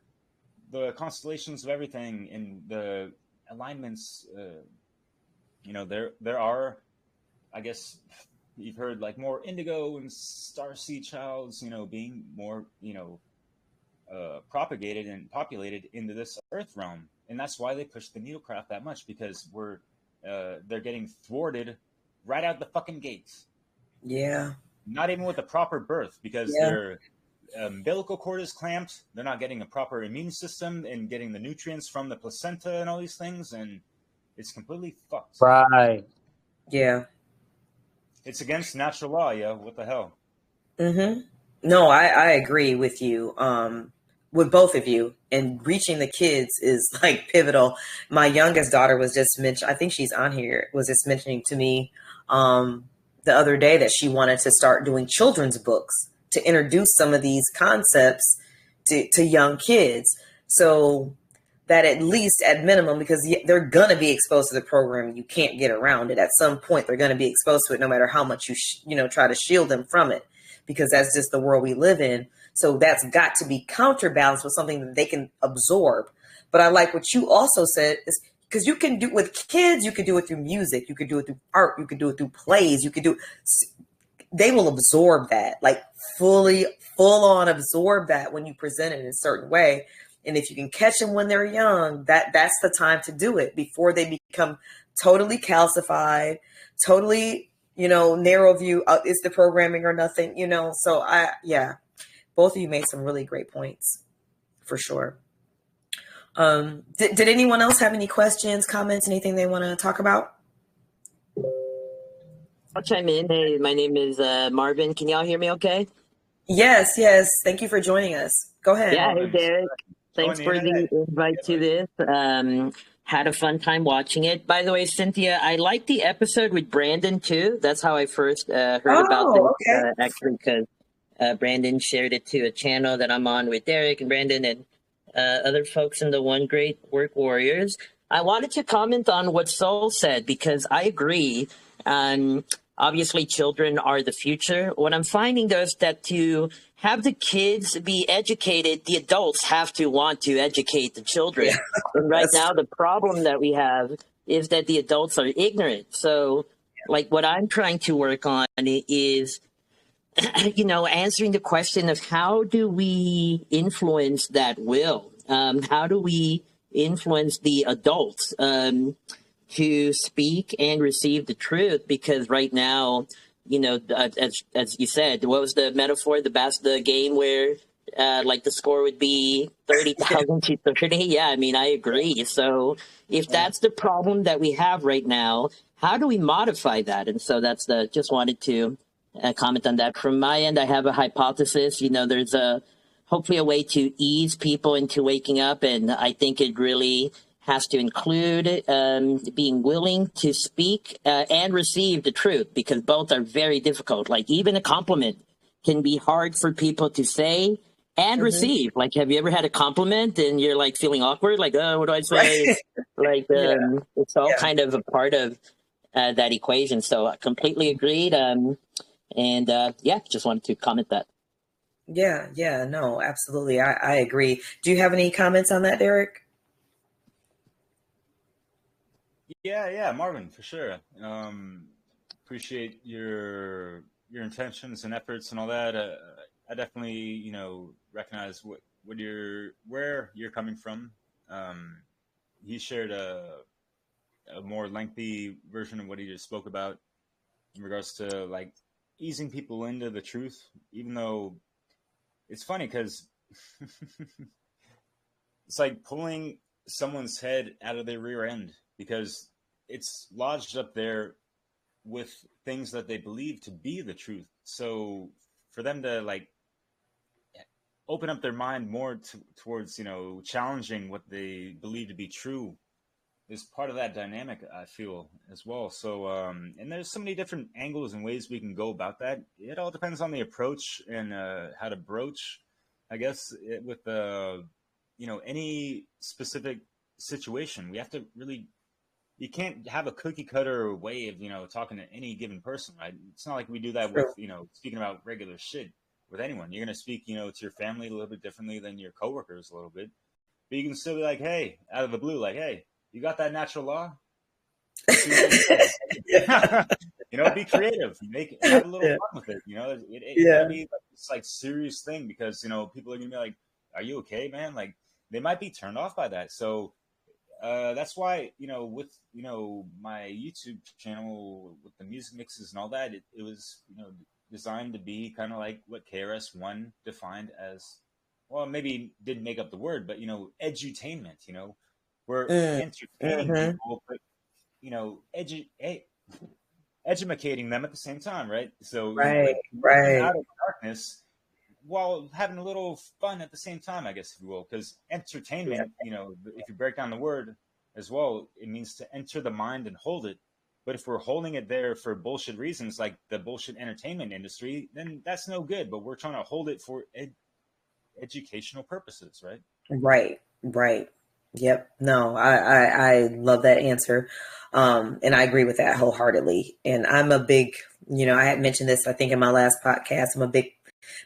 the constellations of everything and the alignments. There are, I guess, you've heard more indigo and starseed childs, being more propagated and populated into this earth realm, and that's why they push the needlecraft that much, because they're getting thwarted right out the fucking gates. Yeah. Not even with a proper birth, because their umbilical cord is clamped. They're not getting a proper immune system and getting the nutrients from the placenta and all these things, and it's completely fucked. Right. Yeah. It's against natural law, What the hell? No, I agree with you. With both of you, and reaching the kids is pivotal. My youngest daughter was just I think she's on here, was just mentioning to me the other day that she wanted to start doing children's books to introduce some of these concepts to young kids. So that at least at minimum, because they're going to be exposed to the program. You can't get around it. At some point, they're going to be exposed to it, no matter how much you try to shield them from it, because that's just the world we live in. So that's got to be counterbalanced with something that they can absorb. But I like what you also said, is because you can do it with kids, you can do it through music, you can do it through art, you can do it through plays, they will absorb that, full on absorb that when you present it in a certain way. And if you can catch them when they're young, that's the time to do it, before they become totally calcified, totally, narrow view. It's the programming or nothing, So both of you made some really great points, for sure. Did anyone else have any questions, comments, anything they want to talk about? I'll chime in. Hey, my name is Marvin. Can y'all hear me okay? Yes. Thank you for joining us. Go ahead. Yeah, hey, Derek. Thanks for the invite to this. Had a fun time watching it. By the way, Cynthia, I liked the episode with Brandon, too. That's how I first heard about this, actually, because Brandon shared it to a channel that I'm on with Derek and Brandon and other folks in the One Great Work Warriors. I wanted to comment on what Soul said, because I agree. Obviously, children are the future. What I'm finding, though, is that to have the kids be educated, the adults have to want to educate the children. Yeah. And right now, the problem that we have is that the adults are ignorant. So, what I'm trying to work on is, answering the question of how do we influence that will? How do we influence the adults to speak and receive the truth? Because right now, as you said, what was the metaphor? The game where like the score would be 30,000 to 30. Yeah, I mean, I agree. So if that's the problem that we have right now, how do we modify that? And so that's just wanted to comment on that. From my end, I have a hypothesis. There's hopefully a way to ease people into waking up. And I think it really has to include being willing to speak and receive the truth, because both are very difficult. Like even a compliment can be hard for people to say and receive. Like, have you ever had a compliment and you're like feeling awkward? Like, oh, what do I say? Like, it's all kind of a part of that equation. So I completely agreed. Just wanted to comment that. Yeah, no, absolutely. I agree. Do you have any comments on that, Derek? Yeah, Marvin, for sure. Appreciate your intentions and efforts and all that. I definitely, recognize where you're coming from. He shared a more lengthy version of what he just spoke about in regards to like easing people into the truth, even though it's funny because it's like pulling someone's head out of their rear end, because it's lodged up there with things that they believe to be the truth. So for them to like open up their mind more towards, challenging what they believe to be true is part of that dynamic, I feel, as well. So, and there's so many different angles and ways we can go about that. It all depends on the approach and how to broach, I guess, with any specific situation. We have to really, you can't have a cookie cutter way of, talking to any given person, right? It's not like we do that with, speaking about regular shit with anyone. You're going to speak, to your family a little bit differently than your coworkers a little bit. But you can still be like, hey, out of the blue, like, hey, you got that natural law? Be creative. Have a little fun with it. It gotta be this like serious thing, because people are gonna be like, "Are you okay, man?" Like they might be turned off by that. So that's why with my YouTube channel with the music mixes and all that, it was designed to be kind of like what KRS-One defined as. Well, maybe didn't make up the word, but edutainment. We're entertaining people, but educating them at the same time, right? So right. Out of darkness while having a little fun at the same time, I guess, if you will, because entertainment, if you break down the word as well, it means to enter the mind and hold it. But if we're holding it there for bullshit reasons, like the bullshit entertainment industry, then that's no good. But we're trying to hold it for educational purposes, right? Right. Yep. No, I love that answer. And I agree with that wholeheartedly. And I'm a big, I had mentioned this, I think in my last podcast, I'm a big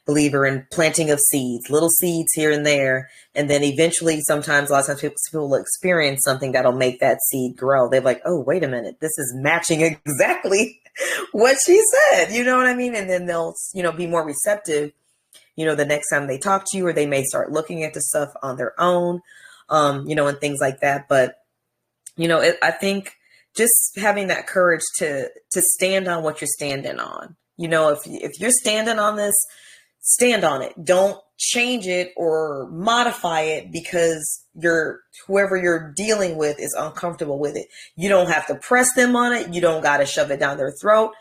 believer in planting of seeds, little seeds here and there. And then eventually, sometimes a lot of times people will experience something that'll make that seed grow. They're like, oh, wait a minute, this is matching exactly what she said. You know what I mean? And then they'll, be more receptive, the next time they talk to you, or they may start looking at the stuff on their own. And things like that. But, I think just having that courage to stand on what you're standing on, if you're standing on this, stand on it. Don't change it or modify it because whoever you're dealing with is uncomfortable with it. You don't have to press them on it. You don't got to shove it down their throat,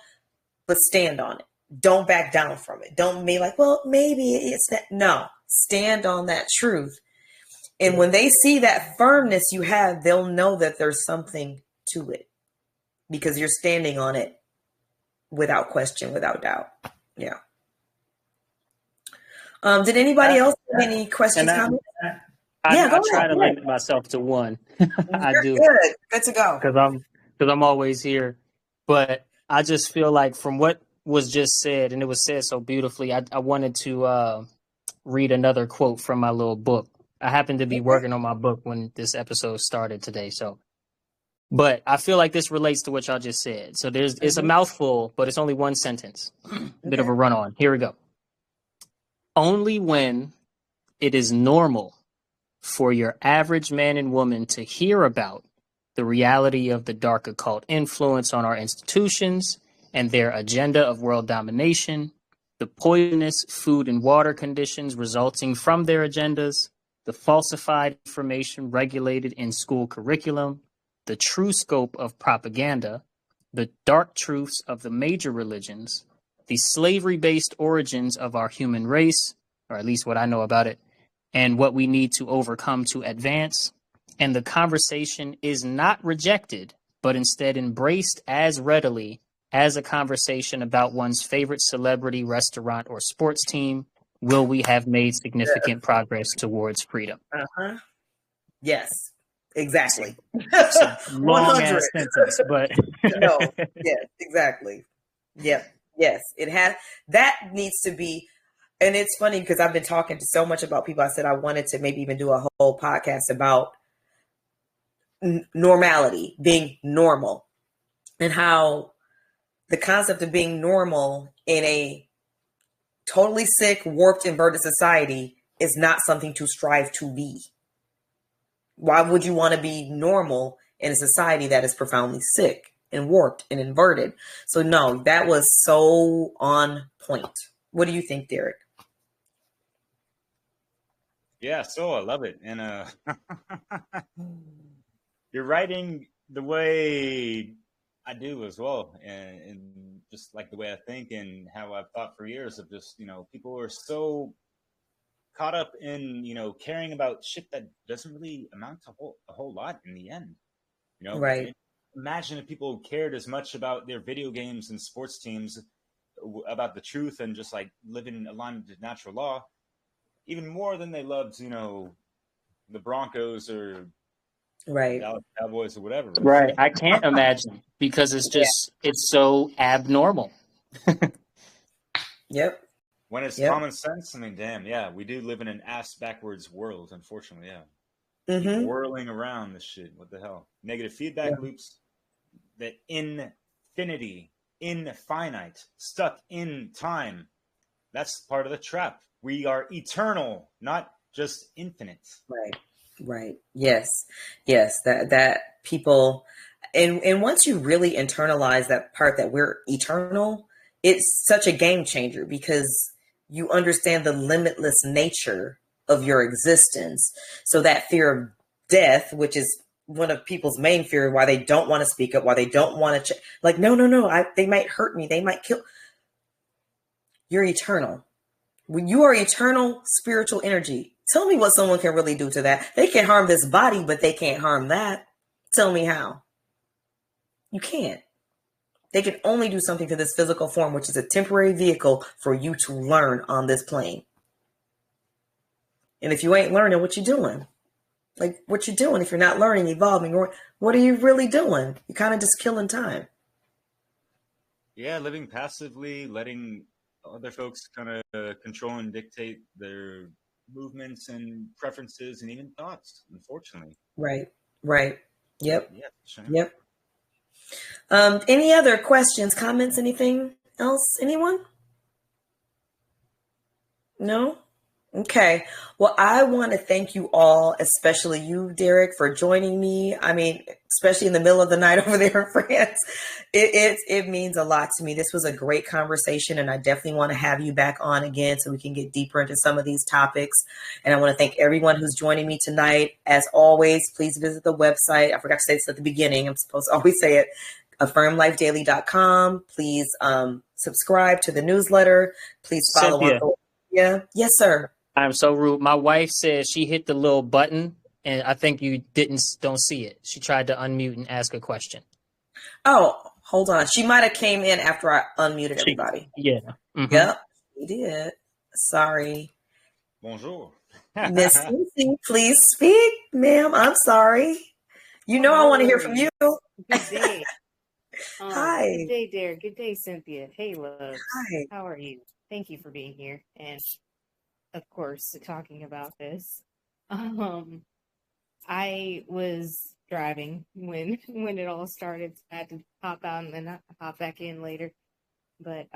but stand on it. Don't back down from it. Don't be like, well, maybe it's that. No, stand on that truth. And when they see that firmness you have, they'll know that there's something to it because you're standing on it without question, without doubt. Yeah. Did anybody else have any questions? I try to limit myself to one. I do. Good to go. Because I'm always here. But I just feel like from what was just said, and it was said so beautifully, I wanted to read another quote from my little book. I happened to be working on my book when this episode started today. But I feel like this relates to what y'all just said. So it's a mouthful, but it's only one sentence. Bit of a run on. Here we go. Only when it is normal for your average man and woman to hear about the reality of the dark occult influence on our institutions and their agenda of world domination the poisonous food and water conditions resulting from their agendas, the falsified information regulated in school curriculum, the true scope of propaganda, the dark truths of the major religions, the slavery-based origins of our human race, or at least what I know about it, and what we need to overcome to advance. And the conversation is not rejected, but instead embraced as readily as a conversation about one's favorite celebrity, restaurant, or sports team. Will we have made significant progress towards freedom? Uh-huh. Yes, exactly. Long ass sentence, but no, yes, exactly. Yep, yes, it has. That needs to be. And it's funny because I've been talking to so much about people. I said I wanted to maybe even do a whole podcast about normality, being normal, and how the concept of being normal in a totally sick, warped, inverted society is not something to strive to be. Why would you want to be normal in a society that is profoundly sick and warped and inverted? So no, that was so on point. What do you think, Derek? Yeah, so I love it. And you're writing the way I do as well. And just like the way I think and how I've thought for years of just, people are so caught up in, caring about shit that doesn't really amount to a whole lot in the end. Right. Imagine if people cared as much about their video games and sports teams, about the truth and just like living aligned with natural law, even more than they loved, the Broncos or right, Dallas Cowboys or whatever. Right. I can't imagine because it's just, it's so abnormal. Yep. When it's common sense, I mean, damn, yeah, we do live in an ass backwards world, unfortunately, yeah. Keep whirling around this shit. What the hell? Negative feedback loops, that infinity, infinite, stuck in time. That's part of the trap. We are eternal, not just infinite. Right. Yes. That people, and once you really internalize that part that we're eternal, it's such a game changer because you understand the limitless nature of your existence. So that fear of death, which is one of people's main fear, why they don't want to speak up, why they don't want to, like, no, they might hurt me. They might kill. You're eternal. When you are eternal spiritual energy, tell me what someone can really do to that. They can harm this body, but they can't harm that. Tell me how. You can't. They can only do something to this physical form, which is a temporary vehicle for you to learn on this plane. And if you ain't learning, what you doing? Like, what you doing if you're not learning, evolving, or what are you really doing? You're kind of just killing time. Yeah, living passively, letting other folks kind of control and dictate their movements and preferences and even thoughts, unfortunately. Right. Yep. Yeah, sure. Yep. Any other questions, comments, anything else? Anyone? No? Okay. Well, I want to thank you all, especially you, Derek, for joining me. I mean, especially in the middle of the night over there in France. It means a lot to me. This was a great conversation, and I definitely want to have you back on again so we can get deeper into some of these topics. And I want to thank everyone who's joining me tonight. As always, please visit the website. I forgot to say this at the beginning. I'm supposed to always say it. affirmlifedaily.com. Please subscribe to the newsletter. Please follow Cynthia. on. Yeah. Yes, sir. I'm so rude. My wife said she hit the little button, and I think you don't see it. She tried to unmute and ask a question. Oh, hold on. She might have came in after I unmuted everybody. Yeah. Mm-hmm. Yep, she did. Sorry. Bonjour. Miss Cece, please speak, ma'am. I'm sorry. You know I want to hear from you. Good day. Hi. Good day, Derek. Good day, Cynthia. Hey, loves. Hi. How are you? Thank you for being here. And, of course, talking about this. I was driving when it all started. So I had to hop out and then hop back in later. But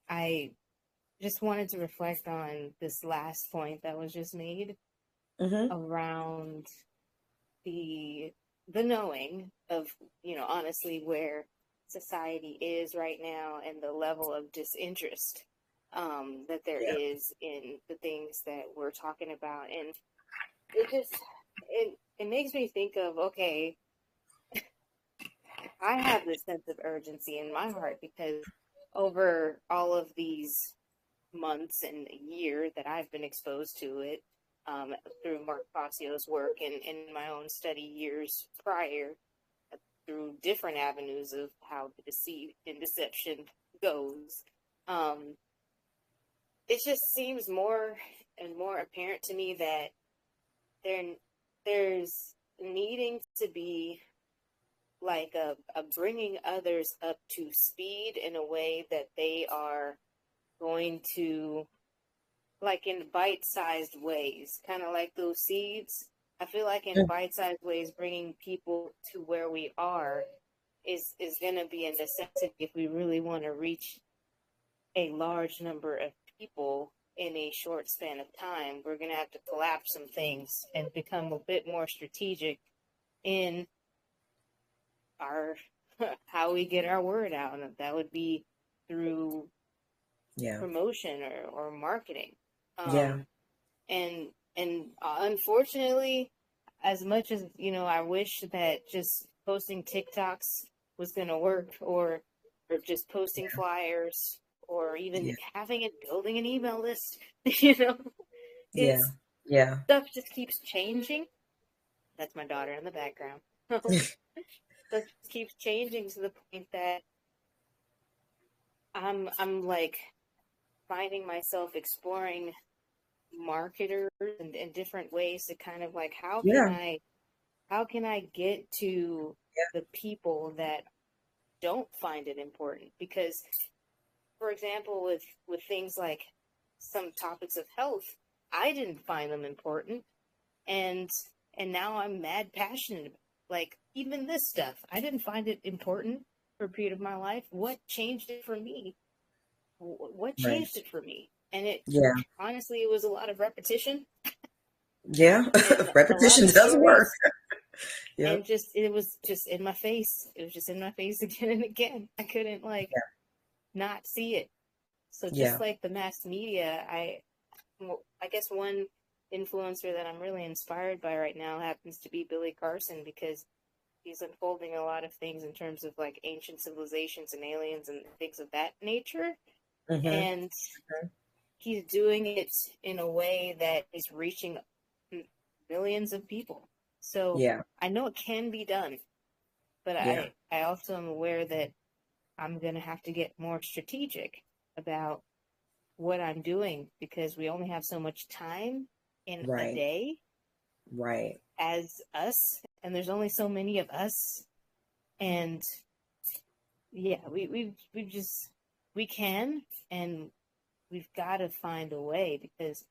I just wanted to reflect on this last point that was just made around the knowing of, honestly where society is right now and the level of disinterest that there is in the things that we're talking about. And it makes me think of, okay, I have this sense of urgency in my heart because over all of these months and a year that I've been exposed to it, through Mark Fascio's work and in my own study years prior, through different avenues of how the deceit and deception goes, it just seems more and more apparent to me that there's needing to be like a bringing others up to speed in a way that they are going to, like, in bite-sized ways, kind of like those seeds. I feel like in bite-sized ways, bringing people to where we are is going to be a necessity if we really want to reach a large number of people in a short span of time. We're going to have to collapse some things and become a bit more strategic in our how we get our word out. And that would be through promotion or marketing. And unfortunately, as much as, I wish that just posting TikToks was going to work, or just posting flyers, or even building an email list, stuff just keeps changing. That's my daughter in the background. Stuff keeps changing to the point that I'm like finding myself exploring marketers and different ways to kind of like, how can I get to the people that don't find it important? Because, for example, with things like some topics of health, I didn't find them important, and now I'm mad passionate. Like, even this stuff, I didn't find it important for a period of my life. What changed it for me? What changed it for me? And honestly, it was a lot of repetition. Repetition does work. And it was just in my face. It was just in my face again and again. I couldn't not see it. So just like the mass media, I guess one influencer that I'm really inspired by right now happens to be Billy Carson, because he's unfolding a lot of things in terms of like ancient civilizations and aliens and things of that nature. And he's doing it in a way that is reaching millions of people. So I know it can be done, but I also am aware that I'm going to have to get more strategic about what I'm doing, because we only have so much time in a day as us, and there's only so many of us. And we can, and we've got to find a way, because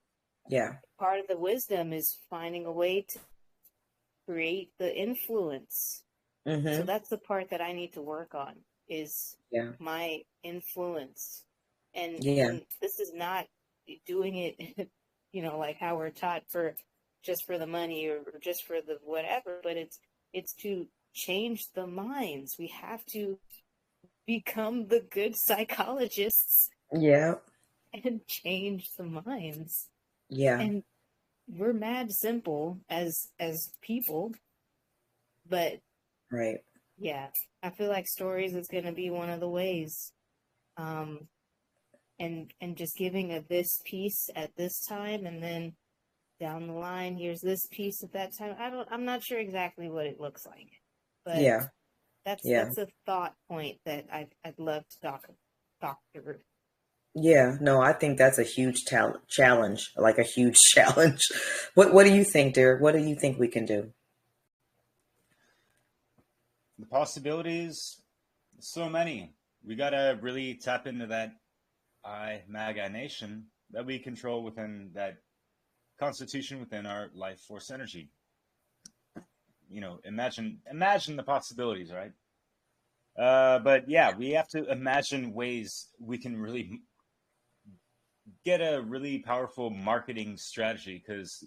part of the wisdom is finding a way to create the influence. So that's the part that I need to work on, is my influence. And this is not doing it, like how we're taught just for the money or just for the whatever, but it's to change the minds. We have to become the good psychologists. And change the minds. And we're mad simple as people, but I feel like stories is going to be one of the ways. And just giving this piece at this time, and then down the line, here's this piece at that time. I'm not sure exactly what it looks like, but that's a thought point that I'd love to talk through. I think that's a huge challenge, like a huge challenge. What do you think, Derek? What do you think we can do? The possibilities, so many. We got to really tap into that MAGA nation that we control within that constitution, within our life force energy. Imagine the possibilities, right? But we have to imagine ways we can really get a really powerful marketing strategy, because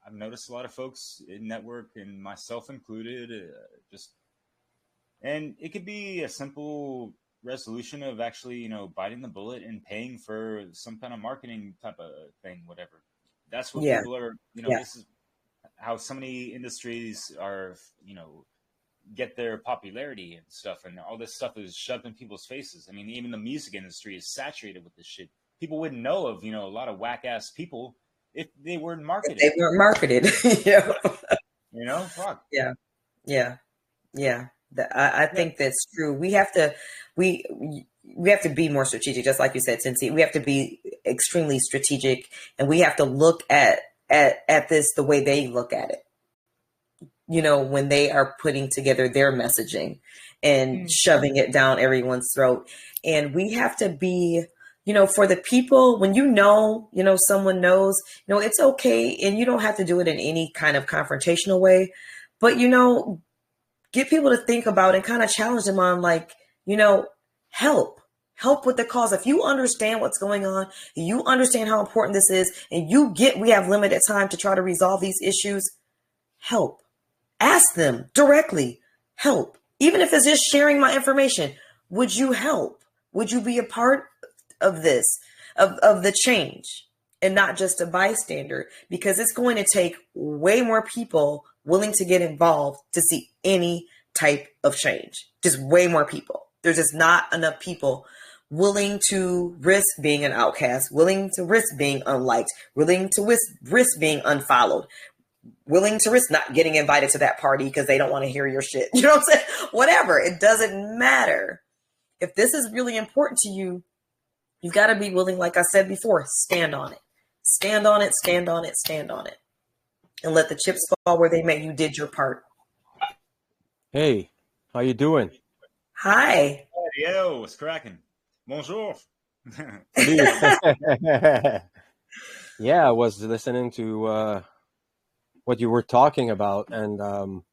I've noticed a lot of folks in network, and myself included, and it could be a simple resolution of actually, you know, biting the bullet and paying for some kind of marketing type of thing, whatever. That's what Yeah. people are, you know, Yeah. this is how so many industries are, you know, get their popularity and stuff, and all this stuff is shoved in people's faces. I mean, even the music industry is saturated with this shit. People wouldn't know of, you know, a lot of whack ass people if they weren't If marketed. they weren't marketed. Yeah. You know, fuck. Yeah. Yeah. Yeah. I think that's true. We have to be more strategic, just like you said, Cincy. We have to be extremely strategic, and we have to look at this the way they look at it. You know, when they are putting together their messaging and shoving it down everyone's throat. And we have to be, you know, for the people, when you know, someone knows, you know, it's okay. And you don't have to do it in any kind of confrontational way, but, you know, get people to think about and kind of challenge them on, like, you know, help with the cause. If you understand what's going on, you understand how important this is, and we have limited time to try to resolve these issues, help. Ask them directly, help. Even if it's just sharing my information, would you help? Would you be a part of this, of the change, and not just a bystander? Because it's going to take way more people willing to get involved to see any type of change. Just way more people. There's just not enough people willing to risk being an outcast, willing to risk being unliked, willing to risk being unfollowed, willing to risk not getting invited to that party because they don't want to hear your shit. You know what I'm saying? Whatever. It doesn't matter. If this is really important to you, you've got to be willing, like I said before, stand on it. Stand on it, stand on it, stand on it. And let the chips fall where they may. You did your part. Hey, how you doing? Hi. Yo, what's cracking? Bonjour. Yeah, I was listening to what you were talking about, and on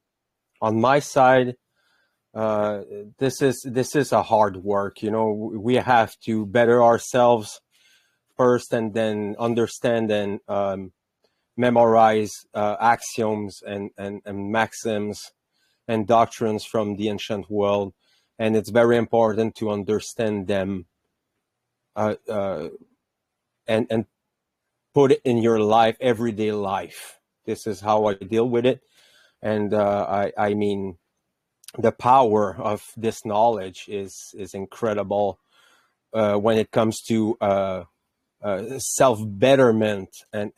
my side, this is a hard work. You know, we have to better ourselves first, and then understand and memorize axioms and maxims and doctrines from the ancient world, and it's very important to understand them and put it in your life, everyday life. This is how I deal with it. And I mean, the power of this knowledge is incredible when it comes to self-betterment and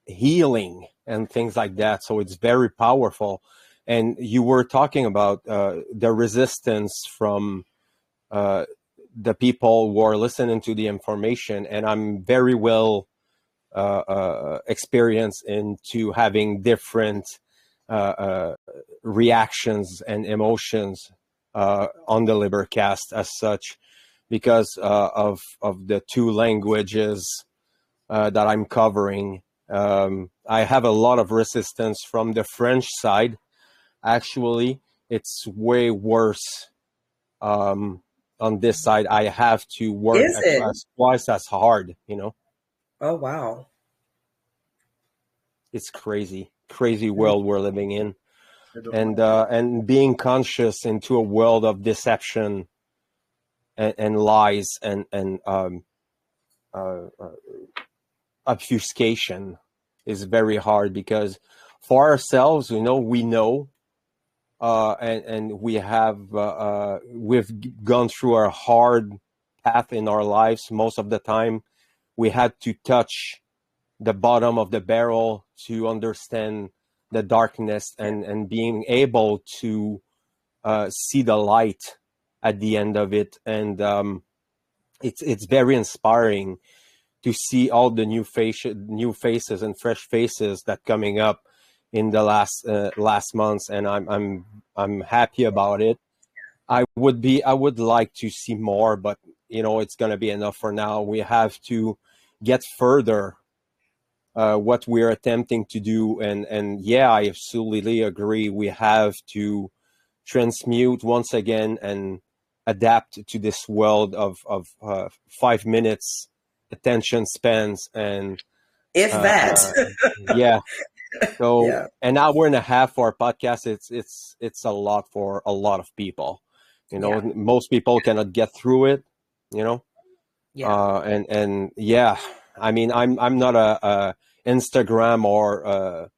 healing and things like that. So it's very powerful. And you were talking about the resistance from the people who are listening to the information, and I'm very well experienced into having different reactions and emotions on the Libercast as such, because of the two languages that I'm covering. I have a lot of resistance from the French side. Actually, it's way worse. On this side, I have to work twice as hard, you know. Oh, wow. It's crazy world we're living in. And being conscious into a world of deception and lies and obfuscation is very hard, because for ourselves, we know, and we have we've gone through a hard path in our lives. Most of the time, we had to touch the bottom of the barrel to understand the darkness, and being able to see the light at the end of it. And it's very inspiring to see all the new faces and fresh faces that coming up in the last months, and I'm happy about it. I would like to see more, but you know, it's gonna be enough for now. We have to get further what we're attempting to do, and yeah, I absolutely agree. We have to transmute once again and adapt to this world of 5 minutes attention spans, and if that yeah. So yeah. an hour and a half for a podcast, it's a lot for a lot of people. You know, most people cannot get through it, you know? And yeah, I mean, I'm not a Instagram or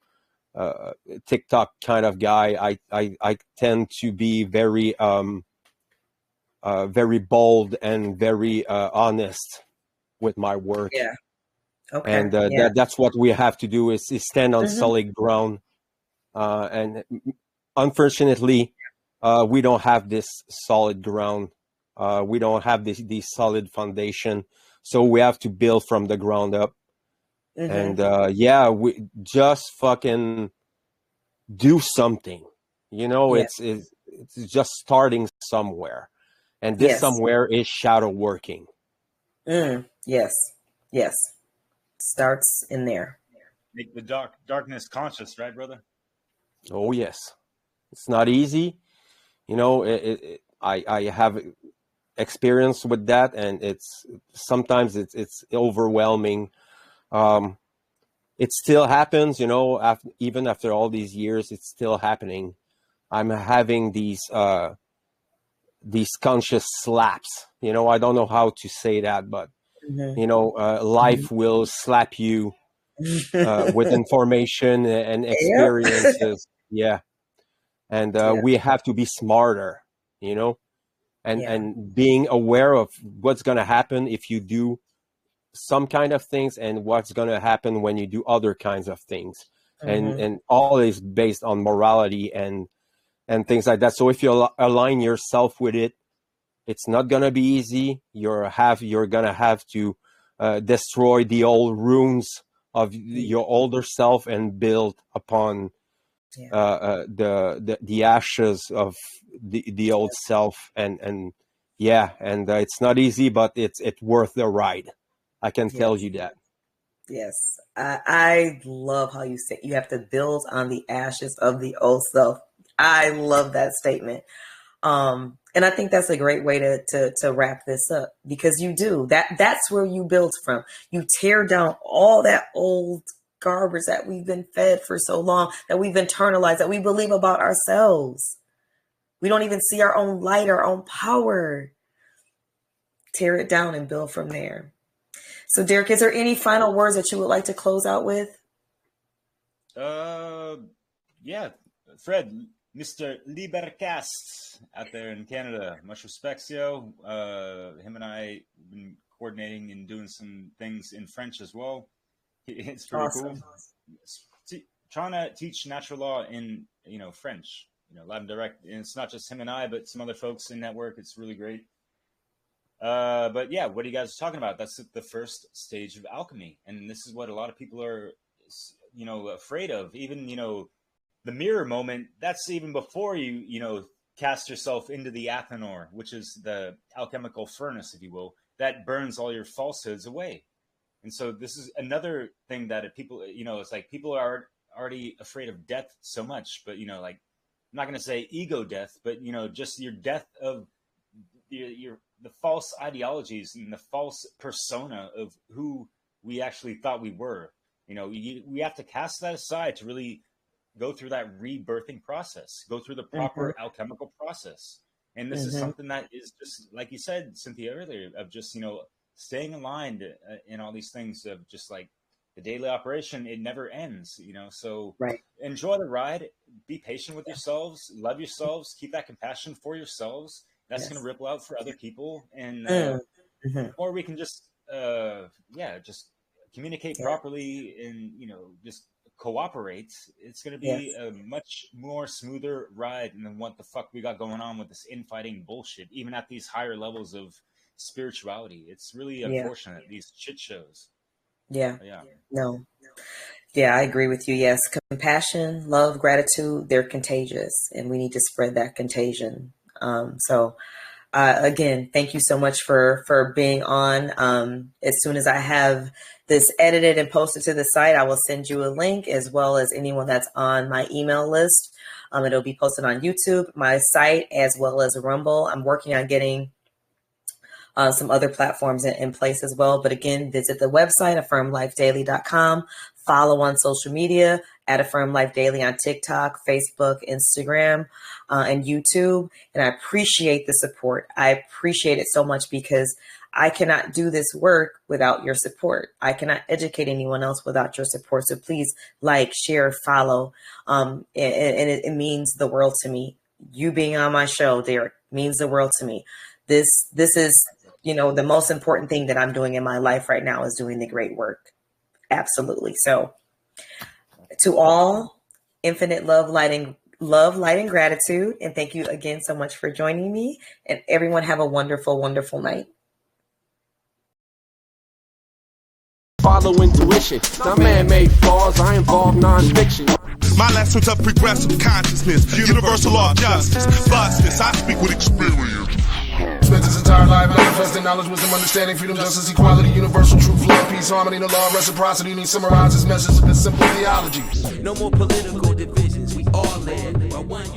TikTok kind of guy. I tend to be very very bold and very honest with my work. Yeah. Okay. And that's what we have to do is stand on solid ground. And unfortunately, we don't have this solid ground. We don't have this solid foundation. So we have to build from the ground up. And we just fucking do something. You know, it's just starting somewhere. And this somewhere is shadow working. Yes. Starts in there. Make the darkness conscious, right, brother? Oh, yes. It's not easy. You know, I have experience with that, and sometimes it's overwhelming. It still happens, you know, even after all these years, it's still happening. I'm having these conscious slaps. You know, I don't know how to say that, but you know, life will slap you with information and experiences. And we have to be smarter, you know, and being aware of what's going to happen if you do some kind of things and what's going to happen when you do other kinds of things. And all is based on morality and things like that. So if you align yourself with it, it's not going to be easy. You're going to have to destroy the old runes of your older self and build upon the ashes of the old self. And it's not easy, but it's worth the ride. I can tell you that. Yes. I love how you say you have to build on the ashes of the old self. I love that statement. And I think that's a great way to wrap this up, because you do that's where you build from. You tear down all that old garbage that we've been fed for so long, that we've internalized, that we believe about ourselves. We don't even see our own light, our own power. Tear it down and build from there. So Derek, is there any final words that you would like to close out with? Yeah, Fred, Mr. Libercast out there in Canada. Much respect, yo. Him and I have been coordinating and doing some things in French as well. It's pretty cool. Trying to teach natural law in, French, Latin direct. And it's not just him and I, but some other folks in network. It's really great. But yeah, what are you guys talking about? That's the first stage of alchemy. And this is what a lot of people are, afraid of. Even, the mirror moment, that's even before you cast yourself into the Athanor, which is the alchemical furnace, if you will, that burns all your falsehoods away. And so this is another thing that people, it's like people are already afraid of death so much, but, I'm not going to say ego death, but, just your death of the false ideologies and the false persona of who we actually thought we were. We have to cast that aside to really go through that rebirthing process, go through the proper alchemical process. And this is something that is just, like you said, Cynthia, earlier, of just, staying aligned in all these things of just like the daily operation. It never ends, so enjoy the ride, be patient with yourselves, love yourselves, keep that compassion for yourselves. That's going to ripple out for other people. And or we can just, just communicate properly and, just cooperate. It's going to be a much more smoother ride than what the fuck we got going on with this infighting bullshit, even at these higher levels of spirituality. It's really unfortunate, these shit shows. No. Yeah, I agree with you. Yes. Compassion, love, gratitude, they're contagious, and we need to spread that contagion. Again, thank you so much for being on. As soon as I have this edited and posted to the site, I will send you a link, as well as anyone that's on my email list. It'll be posted on YouTube, my site, as well as Rumble. I'm working on getting some other platforms in place as well. But again, visit the website, affirmlifedaily.com. follow on social media at Affirm Life Daily on TikTok, Facebook, Instagram, and YouTube. And I appreciate the support. I appreciate it so much because I cannot do this work without your support. I cannot educate anyone else without your support. So please like, share, follow. And it means the world to me. You being on my show, Derek, means the world to me. This is, the most important thing that I'm doing in my life right now is doing the great work. Absolutely. So to all, infinite love, light, and gratitude. And thank you again so much for joining me. And everyone have a wonderful, wonderful night. Follow intuition, not man-made flaws, I involve non-fiction. My lessons of progressive consciousness, universal law of justice, vastness, I speak with experience. Spent his entire life manifesting knowledge, wisdom, understanding, freedom, justice, equality, universal truth, love, peace, harmony, the law of reciprocity, and he summarizes message of this simple theology. No more political divisions, we all live by one